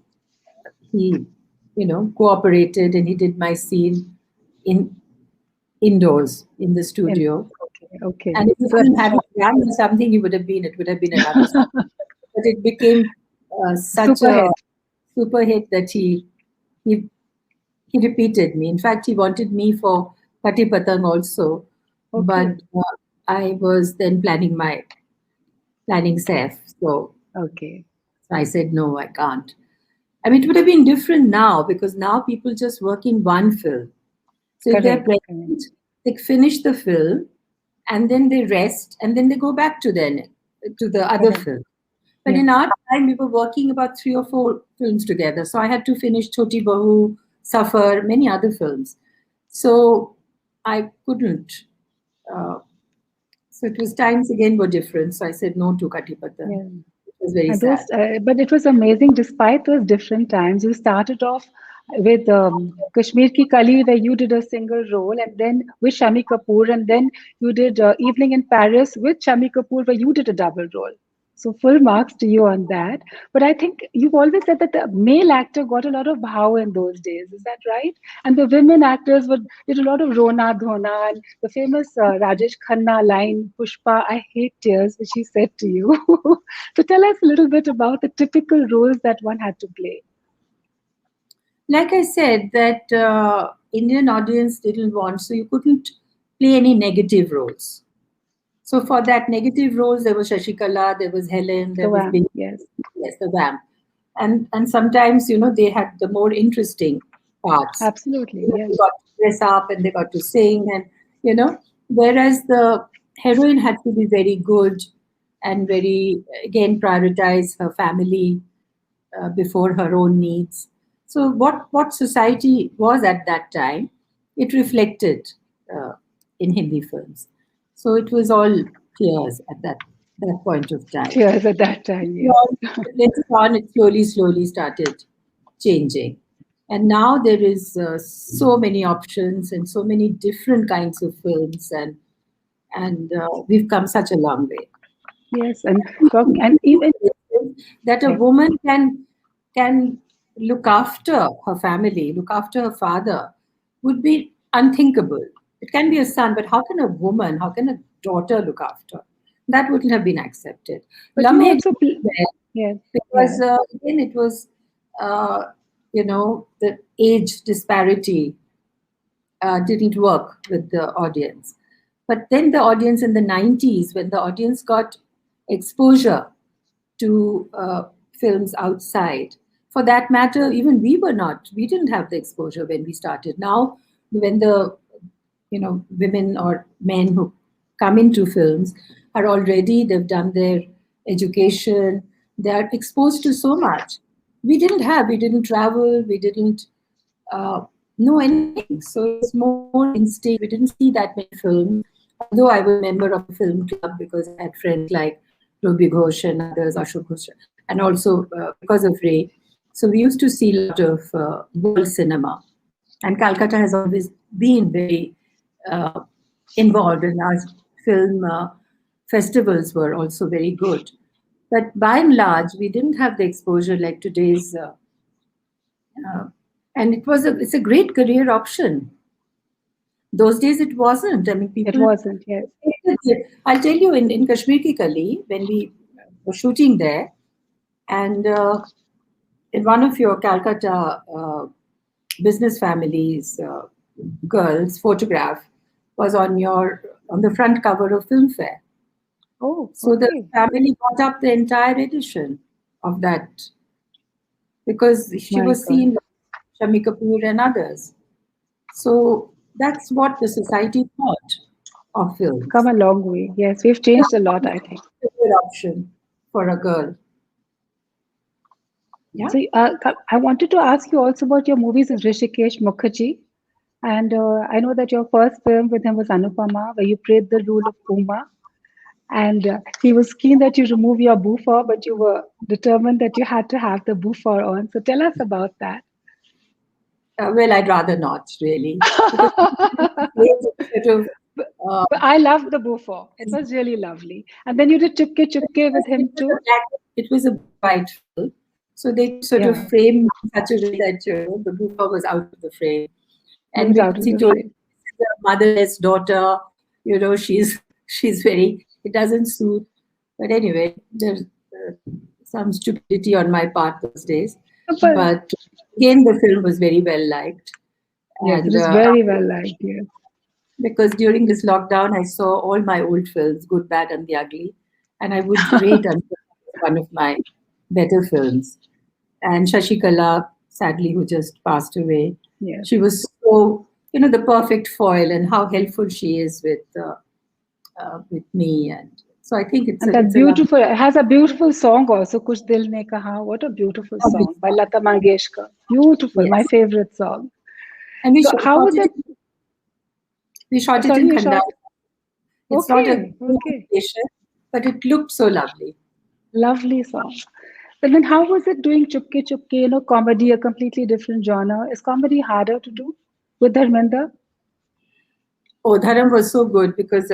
cooperated and he did my scene in indoors in the In, studio. okay, okay. And if you So, didn't have a jam or something, it would have been another story. But it became such super a hit. super hit that he he repeated me. In fact, he wanted me for Pati Patang also, Okay, but I was then planning Saif. okay. So I said no, I can't. I mean, it would have been different now because now people just work in one film. So if they're Correct, correct. pregnant, they finish the film and then they rest and then they go back to the other Correct. film. But Yes. in our time, we were working about 3 or 4 films together. So I had to finish Choti Bahu, Safar, many other films. So I couldn't. Uh, so it was times again were different. So I said no to Katipatan. Yeah. It was very And those, sad. but it was amazing despite those different times. You started off with Kashmir Ki Kali, where you did a single role, and then with Shami Kapoor, and then you did Evening in Paris with Shami Kapoor, where you did a double role. So full marks to you on that. But I think you've always said that the male actor got a lot of bhau in those days. Is that right? And the women actors did a lot of Rona Dhona and the famous Rajesh Khanna line, Pushpa, I hate tears, which he said to you. So tell us a little bit about the typical roles that one had to play. Like I said, that Indian audience didn't want, so you couldn't play any negative roles. So for that negative roles, there was Shashikala, there was Helen, The there was WAM, Bin, yes, yes, the Vamp, and sometimes they had the more interesting parts. absolutely, They yes, got to dress up and they got to sing, and whereas the heroine had to be very good and very again prioritize her family before her own needs. So what society was at that time, it reflected uh, in Hindi films. So it was all tears at that point of time. tears at that time, Later yes. on, later on, it slowly started changing. And now there is so many options and so many different kinds of films, and we've come such a long way. Yes, and talk and even That a yes, woman can look after her family, look after her father, would be unthinkable. It can be a son, but how can a woman, how can a daughter look after? That wouldn't have been accepted. but you Lamhe also yes, because yes, again it was the age disparity didn't work with the audience. But then the audience in the 90s, when the audience got exposure to films outside, for that matter, even we didn't have the exposure when we started. Now, when the women or men who come into films are already, they've done their education, they are exposed to so much. We didn't travel, we didn't uh, know anything. So it was more instinct. We didn't see that many films. Although I was a member of a film club because I had friends like Ruby Ghosh and others, Ashok Ghosh, and also because of Ray. So we used to see a lot of world cinema. And Calcutta has always been very uh, involved, and our film festivals were also very good. But by and large, we didn't have the exposure like today's, uh, and it's a great career option. Those days it wasn't. I mean, It people. wasn't, yes. I'll tell you in Kashmir Ki Kali, when we were shooting there, and in one of your Calcutta business families girls photograph was on the front cover of Filmfare. Oh, So the okay. family bought up the entire edition of that because she My was God. seen by Shami Kapoor and others. So that's what the society thought of Come films. a long way. Yes, we've changed a lot, I think. A good option for a girl. Yeah. So I wanted to ask you also about your movies with Rishikesh Mukherjee. And I know that your first film with him was Anupama, where you played the role of Puma. And he was keen that you remove your bouffant, but you were determined that you had to have the bouffant on. So tell us about that. Well, I'd rather not really because sort of but, uh, but I loved the bouffant. It was really lovely. And then you did Chupke Chupke with it him was a too. black, it was a black and white film, so they sort of Yeah, framed in such a way that the buffer was out of the frame. it And was out because of he the told frame. me she's a motherless daughter, she's she's very it doesn't suit. But anyway, there's some stupidity on my part those days. But But again, the film was very well liked, yes, it and is very well liked. Yes. because during this lockdown, I saw all my old films, Good, Bad, and the Ugly, and I would rate until one of my better films. And Shashikala, sadly, who just passed away, Yes. she was so, the perfect foil and how helpful she is with me. And so I think And that it's a lovely, beautiful, it has a beautiful song also, Kuch Dil Ne Kaha. What a beautiful lovely song by song. Lata Mangeshkar. Beautiful, my Yes. favorite song. And So how was it? we shot it Sorry, in you Khandal. shot. It's not a Okay, good okay. location, but it looked so lovely. Lovely song. But then how was it doing Chupke Chupke, comedy, a completely different genre? Is comedy harder to do with Dharmender? Oh, Dharam was so good because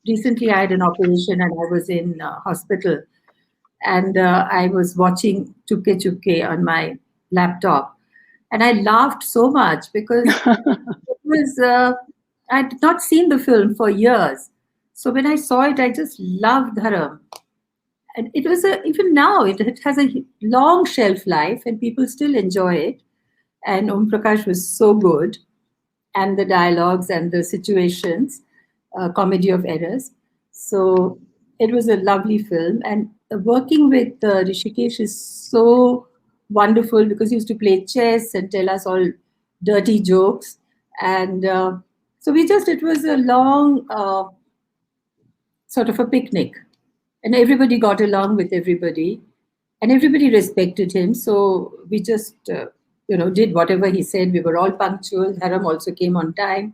recently I had an operation and I was in hospital, and I was watching Chupke Chupke on my laptop, and I laughed so much because it was I had not seen the film for years. So when I saw it, I just loved Dharam, and it was even now it has a long shelf life, and people still enjoy it. And Om Prakash was so good, and the dialogues and the situations, comedy of errors. So it was a lovely film, and working with Rishikesh is so wonderful because he used to play chess and tell us all dirty jokes, and so it was a long sort of a picnic, and everybody got along with everybody, and everybody respected him. So we just did whatever he said. We were all punctual. Dharam also came on time,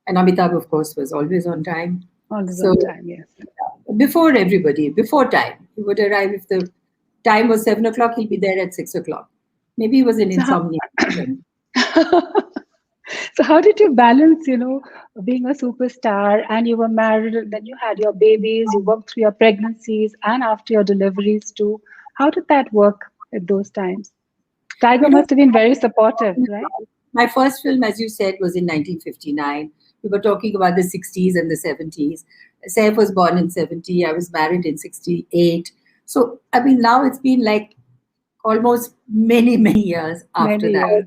and Amitabh, of course, was always on time. Always So on time, yes. before everybody, before time, he would arrive. If the time was 7 o'clock, he'll be there at 6 o'clock. Maybe he was an So how, insomniac. Then. so how did you balance, being a superstar and you were married, then you had your babies, you worked through your pregnancies and after your deliveries too. How did that work at those times? Tiger You know, must have been very supportive, right? my first film, as you said, was in 1959. We were talking about the 60s and the 70s. Saif was born in 70. I was married in 68. So, I mean, now it's been like almost many, many years after Many that. years.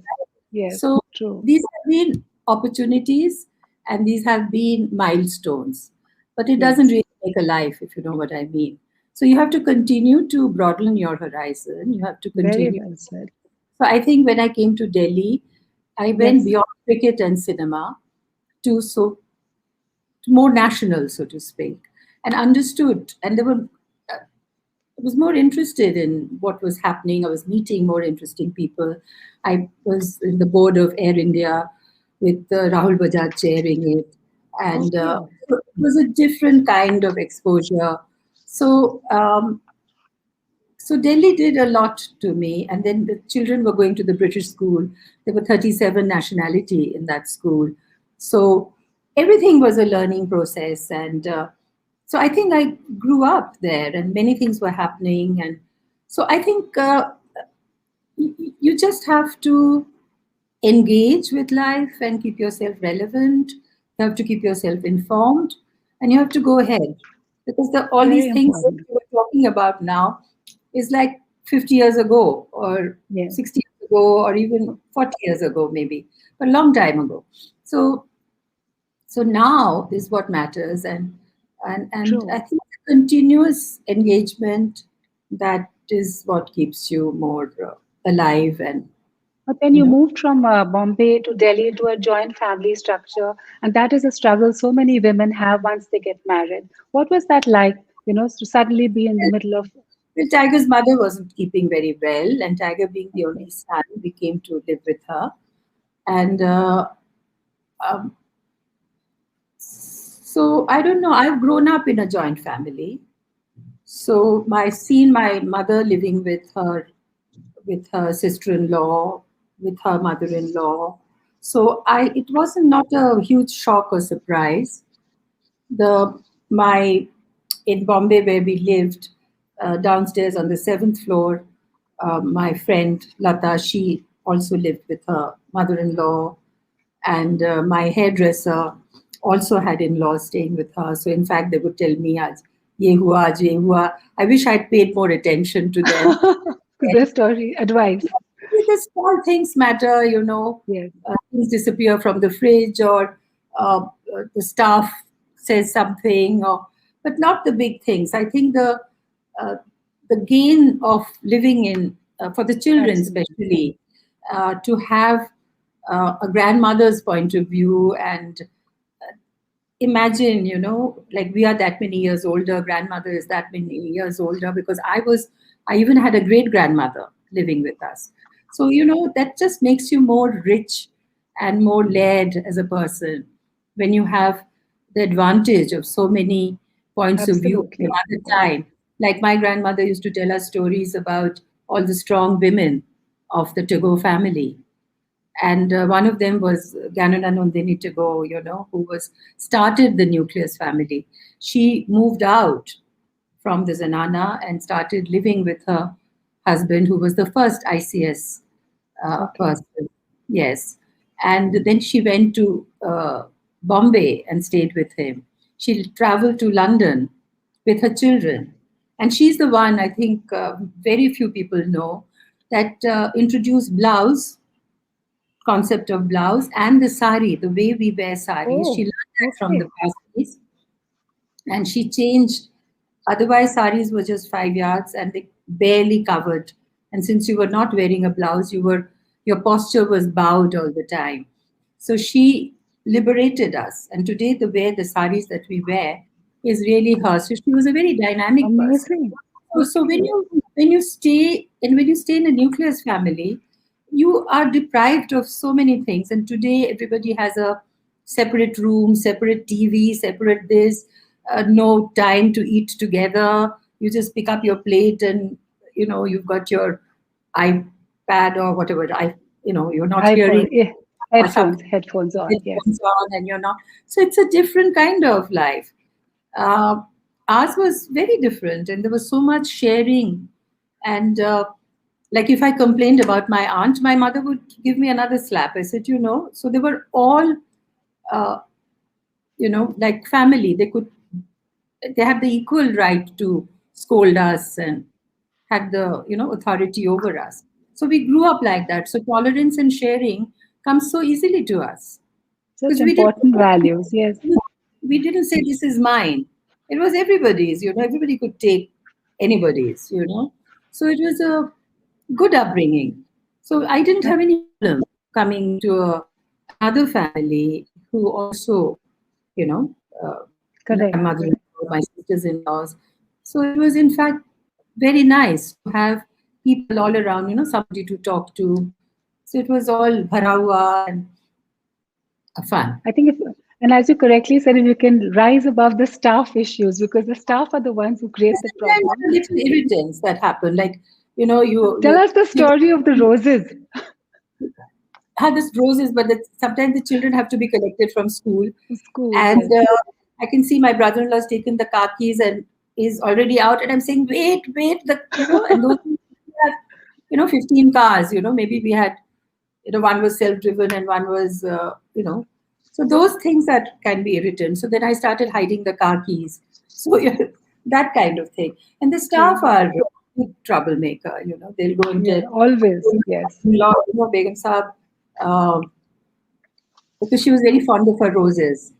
Yes, So, true. these have been opportunities and these have been milestones. But it doesn't Yes, really make a life, if you know what I mean. So, you have to continue to broaden your horizon. You have to very continue. well said. So I think when I came to Delhi, I went Yes, beyond cricket and cinema to more national, so to speak, and understood. And there were was more interested in what was happening. I was meeting more interesting people. I was in the board of Air India with Rahul Bajaj chairing it, and Okay. it was a different kind of exposure. So so Delhi did a lot to me, and then the children were going to the British school. There were 37 nationality in that school, so everything was a learning process, and so I think I grew up there, and many things were happening, and so I think you just have to engage with life and keep yourself relevant. You have to keep yourself informed, and you have to go ahead, because all Very these things that important. we're talking about now is like 50 years ago or Yes. 60 years ago or even 40 years ago, maybe a long time ago. So so now is what matters, and I True. think continuous engagement, that is what keeps you more alive, and But then you you know moved from Bombay to Delhi into a joint family structure, and that is a struggle so many women have once they get married. What was that like, to suddenly be in the middle of? well, Tiger's mother wasn't keeping very well, and Tiger, being the Okay. only son, we came to live with her. And um, so I don't know. I've grown up in a joint family, so my seen my mother living with her sister-in-law, with her mother-in-law. So it wasn't not a huge shock or surprise. The my In Bombay where we lived, downstairs on the seventh floor, my friend Lata, she also lived with her mother-in-law, and my hairdresser also had in-laws staying with her. So in fact, they would tell me, "Aaj ye hua, aaj ye hua." I wish I'd paid more attention to them. The story, advice. The small things matter, Yes, things disappear from the fridge, or the staff says something, but not the big things. I think uh, the gain of living in, for the children absolutely. especially, to have a grandmother's point of view, and imagine, like we are that many years older, grandmother is that many years older, because I even had a great grandmother living with us. So, that just makes you more rich and more layered as a person when you have the advantage of so many points of view from Absolutely. other time. Like my grandmother used to tell us stories about all the strong women of the Tagore family, and one of them was Ganana Nandini Tagore, who was started the nucleus family. She moved out from the Zanana and started living with her husband, who was the first ICS Okay. person. Yes, and then she went to Bombay and stayed with him. She traveled to London with her children, and she's the one, I think, very few people know, that introduced blouse concept of blouse and the sari, the way we wear saris. She Oh, learned that from the okay. Parsis, and she changed. Otherwise, saris were just 5 yards and they barely covered. And since you were not wearing a blouse, your posture was bowed all the time. So she liberated us. And today, the saris that we wear is really her. So she was a very dynamic person. Amazing. So Okay. when you stay in a nucleus family, you are deprived of so many things. And today everybody has a separate room, separate TV, separate this, no time to eat together. You just pick up your plate, and you've got your iPad or whatever. You're not hearing iPhone, yeah. or something, Headphones on. Yes. headphones on, and you're not. So it's a different kind of life. uh, Ours was very different, and there was so much sharing. And like if I complained about my aunt, my mother would give me another slap. I said, so they were all, uh, like family. They had the equal right to scold us and had the, authority over us. So we grew up like that. So tolerance and sharing comes so easily to us, Such because we didn't important values. Yes. we didn't say this is mine. It was everybody's. Everybody could take anybody's. So it was a good upbringing. So I didn't have any problem coming into another family who also, you know, uh, my Correct. mother-in-law, my sisters-in-laws. So it was in fact very nice to have people all around, somebody to talk to. So it was all bhara hua and fun. I think if, and as you correctly said, if you can rise above the staff issues, because the staff are the ones who create the Sometimes problem. there are little irritants that happen, like Tell us the you story of the roses. have this roses, but sometimes the children have to be collected from school, School, and yes. I can see my brother-in-law has taken the car keys and is already out, and I'm saying, wait, and those we have, 15 cars, maybe we had, one was self-driven and one was, so those things that can be irritant. So then I started hiding the car keys. So that kind of thing. And the staff Okay. are big troublemaker, they'll go and Yeah, tell, always. Yes. Begum Saab, um, because she was very fond of her roses.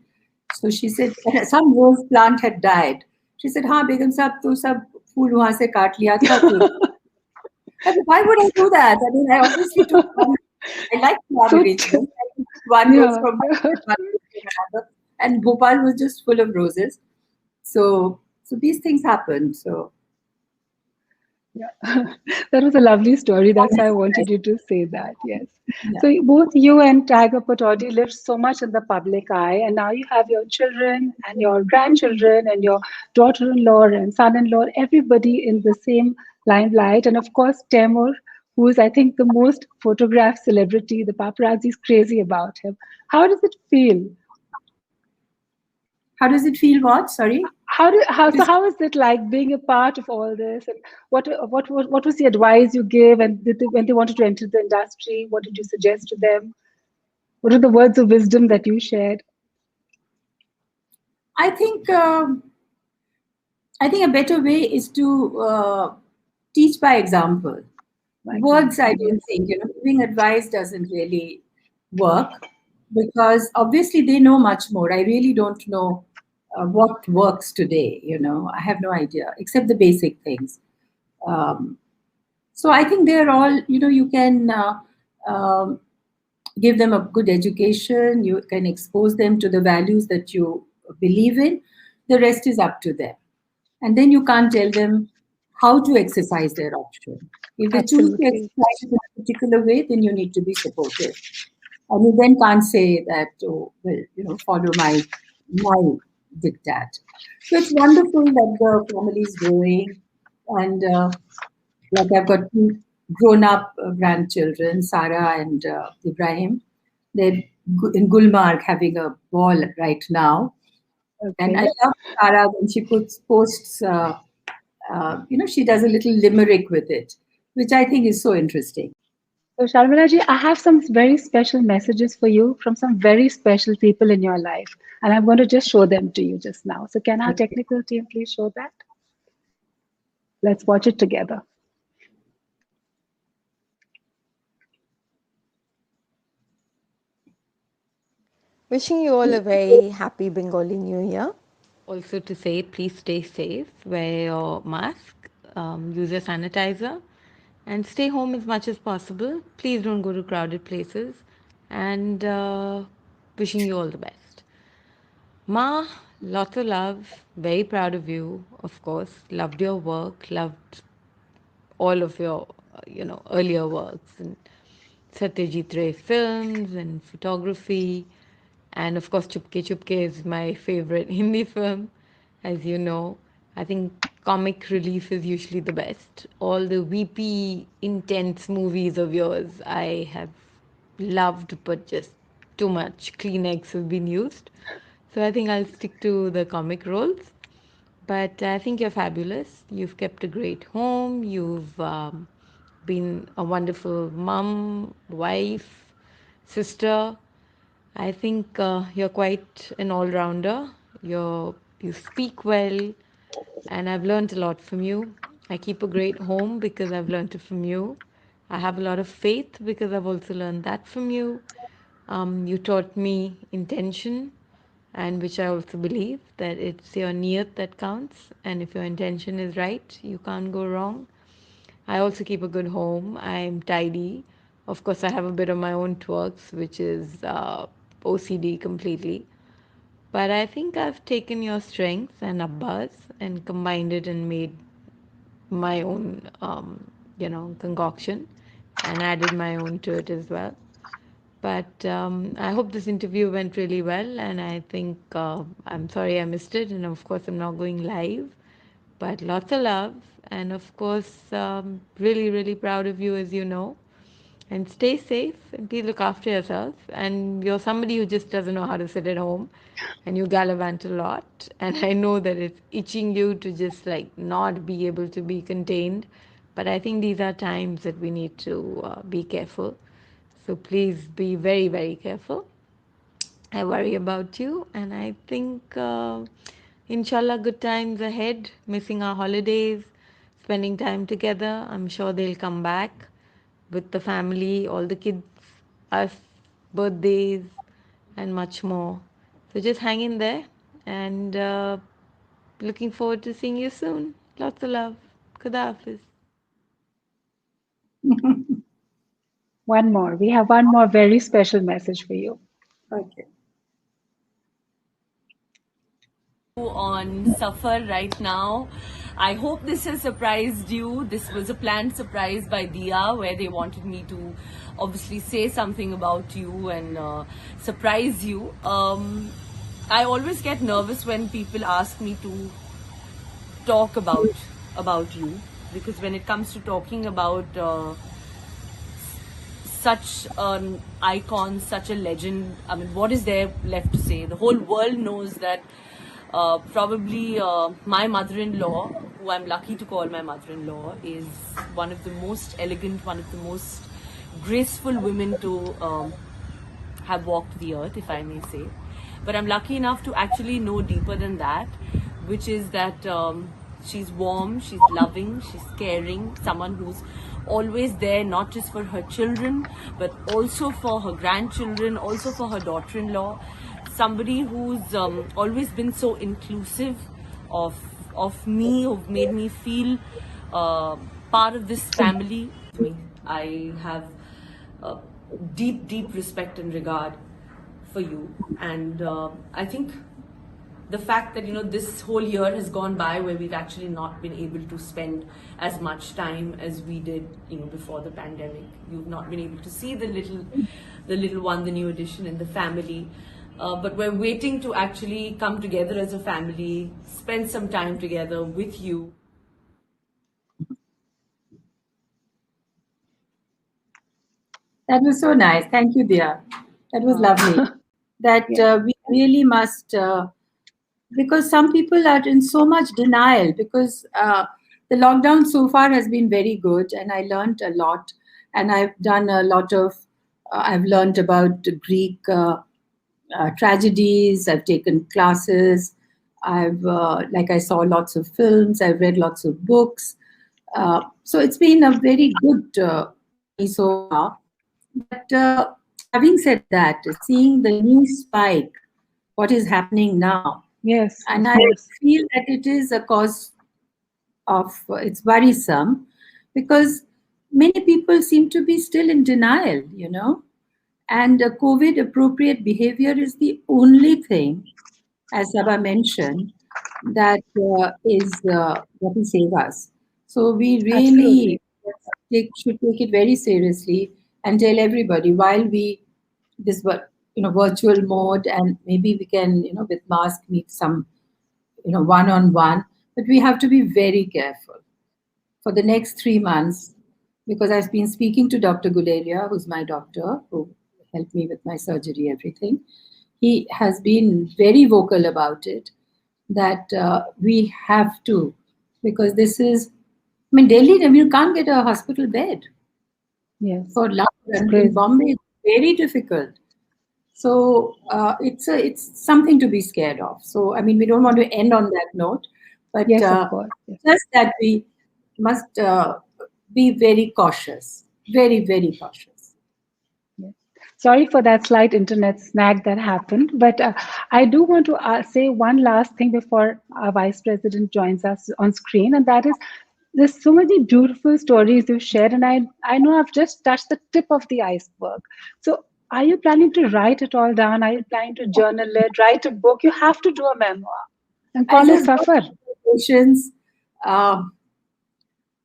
So she said, some rose plant had died. She said, हाँ बेगम साहब तो सब फूल वहां से काट लिया था तो I said, why would I do that? I mean, I obviously took one. I like flower So, arrangements. I took one rose yeah. from one and one rose from another, and Bhopal was just full of roses. So these things happened. So Yeah, that was a lovely story. That's why I yeah, wanted you to say that. Yes. So both you and Tiger Pataudi lived so much in the public eye, and now you have your children and your grandchildren and your daughter-in-law and son-in-law, everybody in the same limelight. And of course, Temur, who is, I think, the most photographed celebrity. The paparazzi is crazy about him. How does it feel? how does it feel? What? Sorry. How is it like being a part of all this, and what was the advice you gave, and when they wanted to enter the industry, what did you suggest to them? What are the words of wisdom that you shared? I think I think a better way is to teach by example. My Words, I example, don't yes. think, giving advice doesn't really work because obviously they know much more. I really don't know what works today, I have no idea except the basic things. Um, so I think they're all, you can um, give them a good education, you can expose them to the values that you believe in. The rest is up to them. And then you can't tell them how to exercise their option. If they choose to Absolutely. exercise it in a particular way, then you need to be supportive. And you then can't say that, oh, well, follow my diktat. So it's wonderful that the family is growing, and like I've got two grown-up grandchildren, Sarah and Ibrahim. They're in Gulmarg having a ball right now, and I Okay. love Sarah when she posts. She does a little limerick with it, which I think is so interesting. So Sharmila ji, I have some very special messages for you from some very special people in your life, and I'm going to just show them to you just now. So can our Okay. technical team please show that? Let's watch it together. Wishing you all a very happy Bengali New Year. Also, to say, please stay safe, wear your mask, use your sanitizer, and stay home as much as possible. Please don't go to crowded places, and wishing you all the best. Ma, lots of love. Very proud of you, of course. Loved your work, loved all of your, earlier works and Satyajit Ray films and photography. And of course, Chupke Chupke is my favorite Hindi film, as you know. I think comic relief is usually the best. All the weepy, intense movies of yours I have loved, but just too much Kleenex have been used. So I think I'll stick to the comic roles. But I think you're fabulous. You've kept a great home. You've been a wonderful mum, wife, sister. I think you're quite an all-rounder. You speak well, and I've learned a lot from you. I keep a great home because I've learned it from you. I have a lot of faith because I've also learned that from you. You taught me intention, and which I also believe that it's your niyat that counts, and if your intention is right, you can't go wrong. I also keep a good home. I'm tidy. Of course, I have a bit of my own twerks, which is OCD completely. But I think I've taken your strengths and Abba's and combined it and made my own, concoction and added my own to it as well. But I hope this interview went really well, and I think I'm sorry I missed it, and of course I'm not going live. But lots of love, and of course, really, really proud of you, as you know. And stay safe, and please look after yourself. And you're somebody who just doesn't know how to sit at home, and you gallivant a lot. And I know that it's itching you to just like not be able to be contained. But I think these are times that we need to be careful. So please be very, very careful. I worry about you, and I think, inshallah, good times ahead. Missing our holidays, spending time together. I'm sure they'll come back with the family, all the kids, us, birthdays, and much more. So just hang in there, and looking forward to seeing you soon. Lots of love. Khuda Hafiz. One more. We have one more very special message for you. Okay. On Safar right now. I hope this has surprised you. This was a planned surprise by Diya, where they wanted me to obviously say something about you and surprise you. I always get nervous when people ask me to talk about you, because when it comes to talking about such an icon, such a legend. I mean, what is there left to say? The whole world knows that probably my mother-in-law, who I'm lucky to call my mother-in-law, is one of the most elegant, one of the most graceful women to have walked the earth, if I may say. But I'm lucky enough to actually know deeper than that, which is that she's warm, she's loving, she's caring, someone who's always there, not just for her children, but also for her grandchildren, also for her daughter-in-law. Somebody who's always been so inclusive of me, who've made me feel part of this family. I have uh, deep respect and regard for you, and I think the fact that this whole year has gone by where we've actually not been able to spend as much time as we did before the pandemic. You've not been able to see the little one, the new addition in the family, but we're waiting to actually come together as a family, spend some time together with you. That was so nice. Thank you, dear. That was lovely. That Yes. we really must, because some people are in so much denial, because the lockdown so far has been very good, and I learned a lot, and I've done a lot of, I've learned about Greek tragedies, I've taken classes, like I saw lots of films, I've read lots of books. So it's been a very good journey so far. But having said that, seeing the new spike, what is happening now, Yes, and of I course. feel that it is a cause of, it's worrisome, because many people seem to be still in denial. And COVID appropriate behavior is the only thing, as Saba mentioned, that is what will save us. So we Absolutely. really should take it very seriously and tell everybody, while we this virtual mode, and maybe we can with mask meet some one on one, but we have to be very careful for the next 3 months, because I've been speaking to Dr. Guleria, who's my doctor, who helped me with my surgery, everything. He has been very vocal about it, that we have to, because this is, I mean, Delhi, I mean, you can't get a hospital bed Yes. for lungs, It's and in crazy. Bombay, it's very difficult. So it's something to be scared of. So I mean, we don't want to end on that note, but Yes, of course. Yes. just that we must be very cautious, very cautious. Yes. Sorry for that slight internet snag that happened, but I do want to say one last thing before our Vice President joins us on screen, and that is there's so many beautiful stories you've shared, and I know I've just touched the tip of the iceberg. So, are you planning to write it all down? Are you planning to journal it, write a book? You have to do a memoir and I call it just got Safar. patience. Um,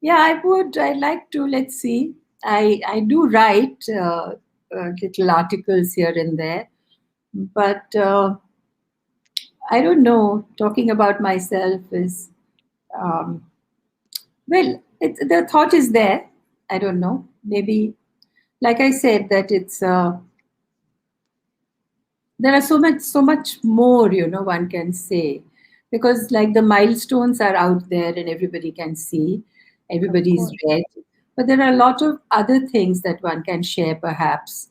Yeah, I would. I like to. Let's see. I do write little articles here and there, but I don't know. Talking about myself is um, well. The thought is there. I don't know. Maybe, like I said, that it's there are so much more, one can say, because like the milestones are out there and everybody can see, Of everybody's course. read, but there are a lot of other things that one can share perhaps.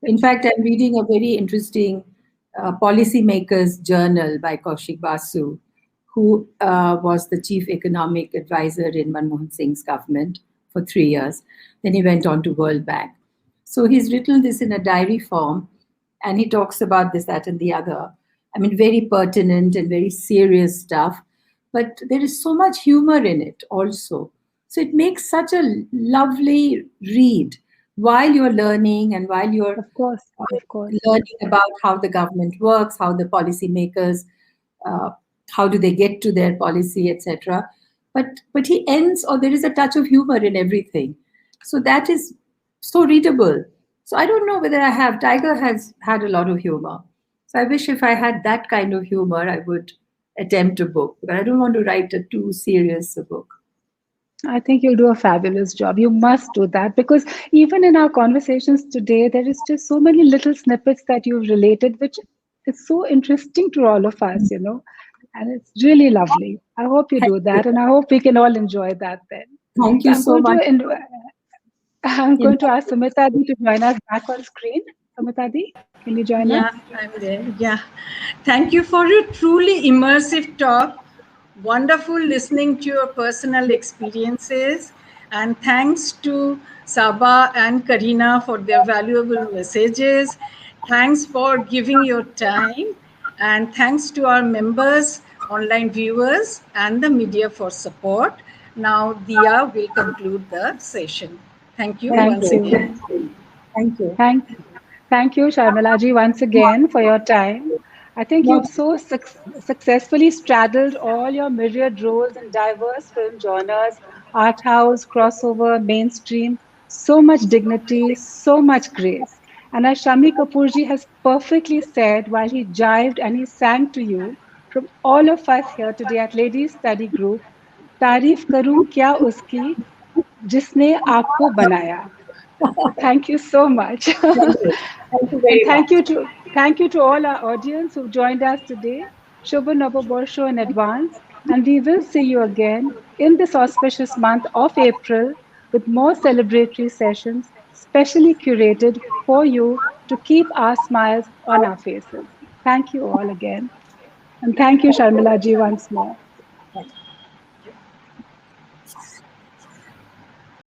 In fact, I'm reading a very interesting policymakers journal by Kaushik Basu, who was the chief economic advisor in Manmohan Singh's government for 3 years. Then he went on to World Bank. So he's written this in a diary form, and he talks about this, that, and the other. I mean, very pertinent and very serious stuff, but there is so much humor in it also. So it makes such a lovely read while you're learning and while you're Of course. uh, Of course. learning about how the government works, how the policymakers, uh, how do they get to their policy, etc. But he ends, or there is a touch of humor in everything, so that is so readable. So I don't know whether I have. Tiger has had a lot of humor, so I wish if I had that kind of humor, I would attempt a book. But I don't want to write a too serious a book. I think you'll do a fabulous job. You must do that because even in our conversations today, there is just so many little snippets that you've related, which is so interesting to all of us, and it's really lovely. I hope you Thank do you. that, and I hope we can all enjoy that then. Thank So you so much. I'm You going to ask Sumita Di to join us back on screen. Sumita Di, can you join us? Yeah, I'm there. Yeah. Thank you for your truly immersive talk. Wonderful listening to your personal experiences. And thanks to Saba and Kareena for their valuable messages. Thanks for giving your time. And thanks to our members, online viewers, and the media for support. Now, Diya will conclude the session. Thank you Thank Thank once you. again. you. Thank you. Thank, thank you, Sharmila ji, once again for your time. I think No, you've so successfully straddled all your myriad roles in diverse film genres, art house, crossover, mainstream, so much dignity, so much grace. And as Shami Kapoor ji has perfectly said while he jived and he sang to you, from all of us here today at Ladies Study Group, तारीफ करूं क्या उसकी जिसने आपको बनाया. So thank you so much. thank you. Thank you And very much. thank you to all our audience who joined us today. Shubha Novoborsho in advance. And we will see you again in this auspicious month of April with more celebratory sessions, specially curated for you to keep our smiles on our faces. Thank you all again. And thank you, Sharmila ji, once more.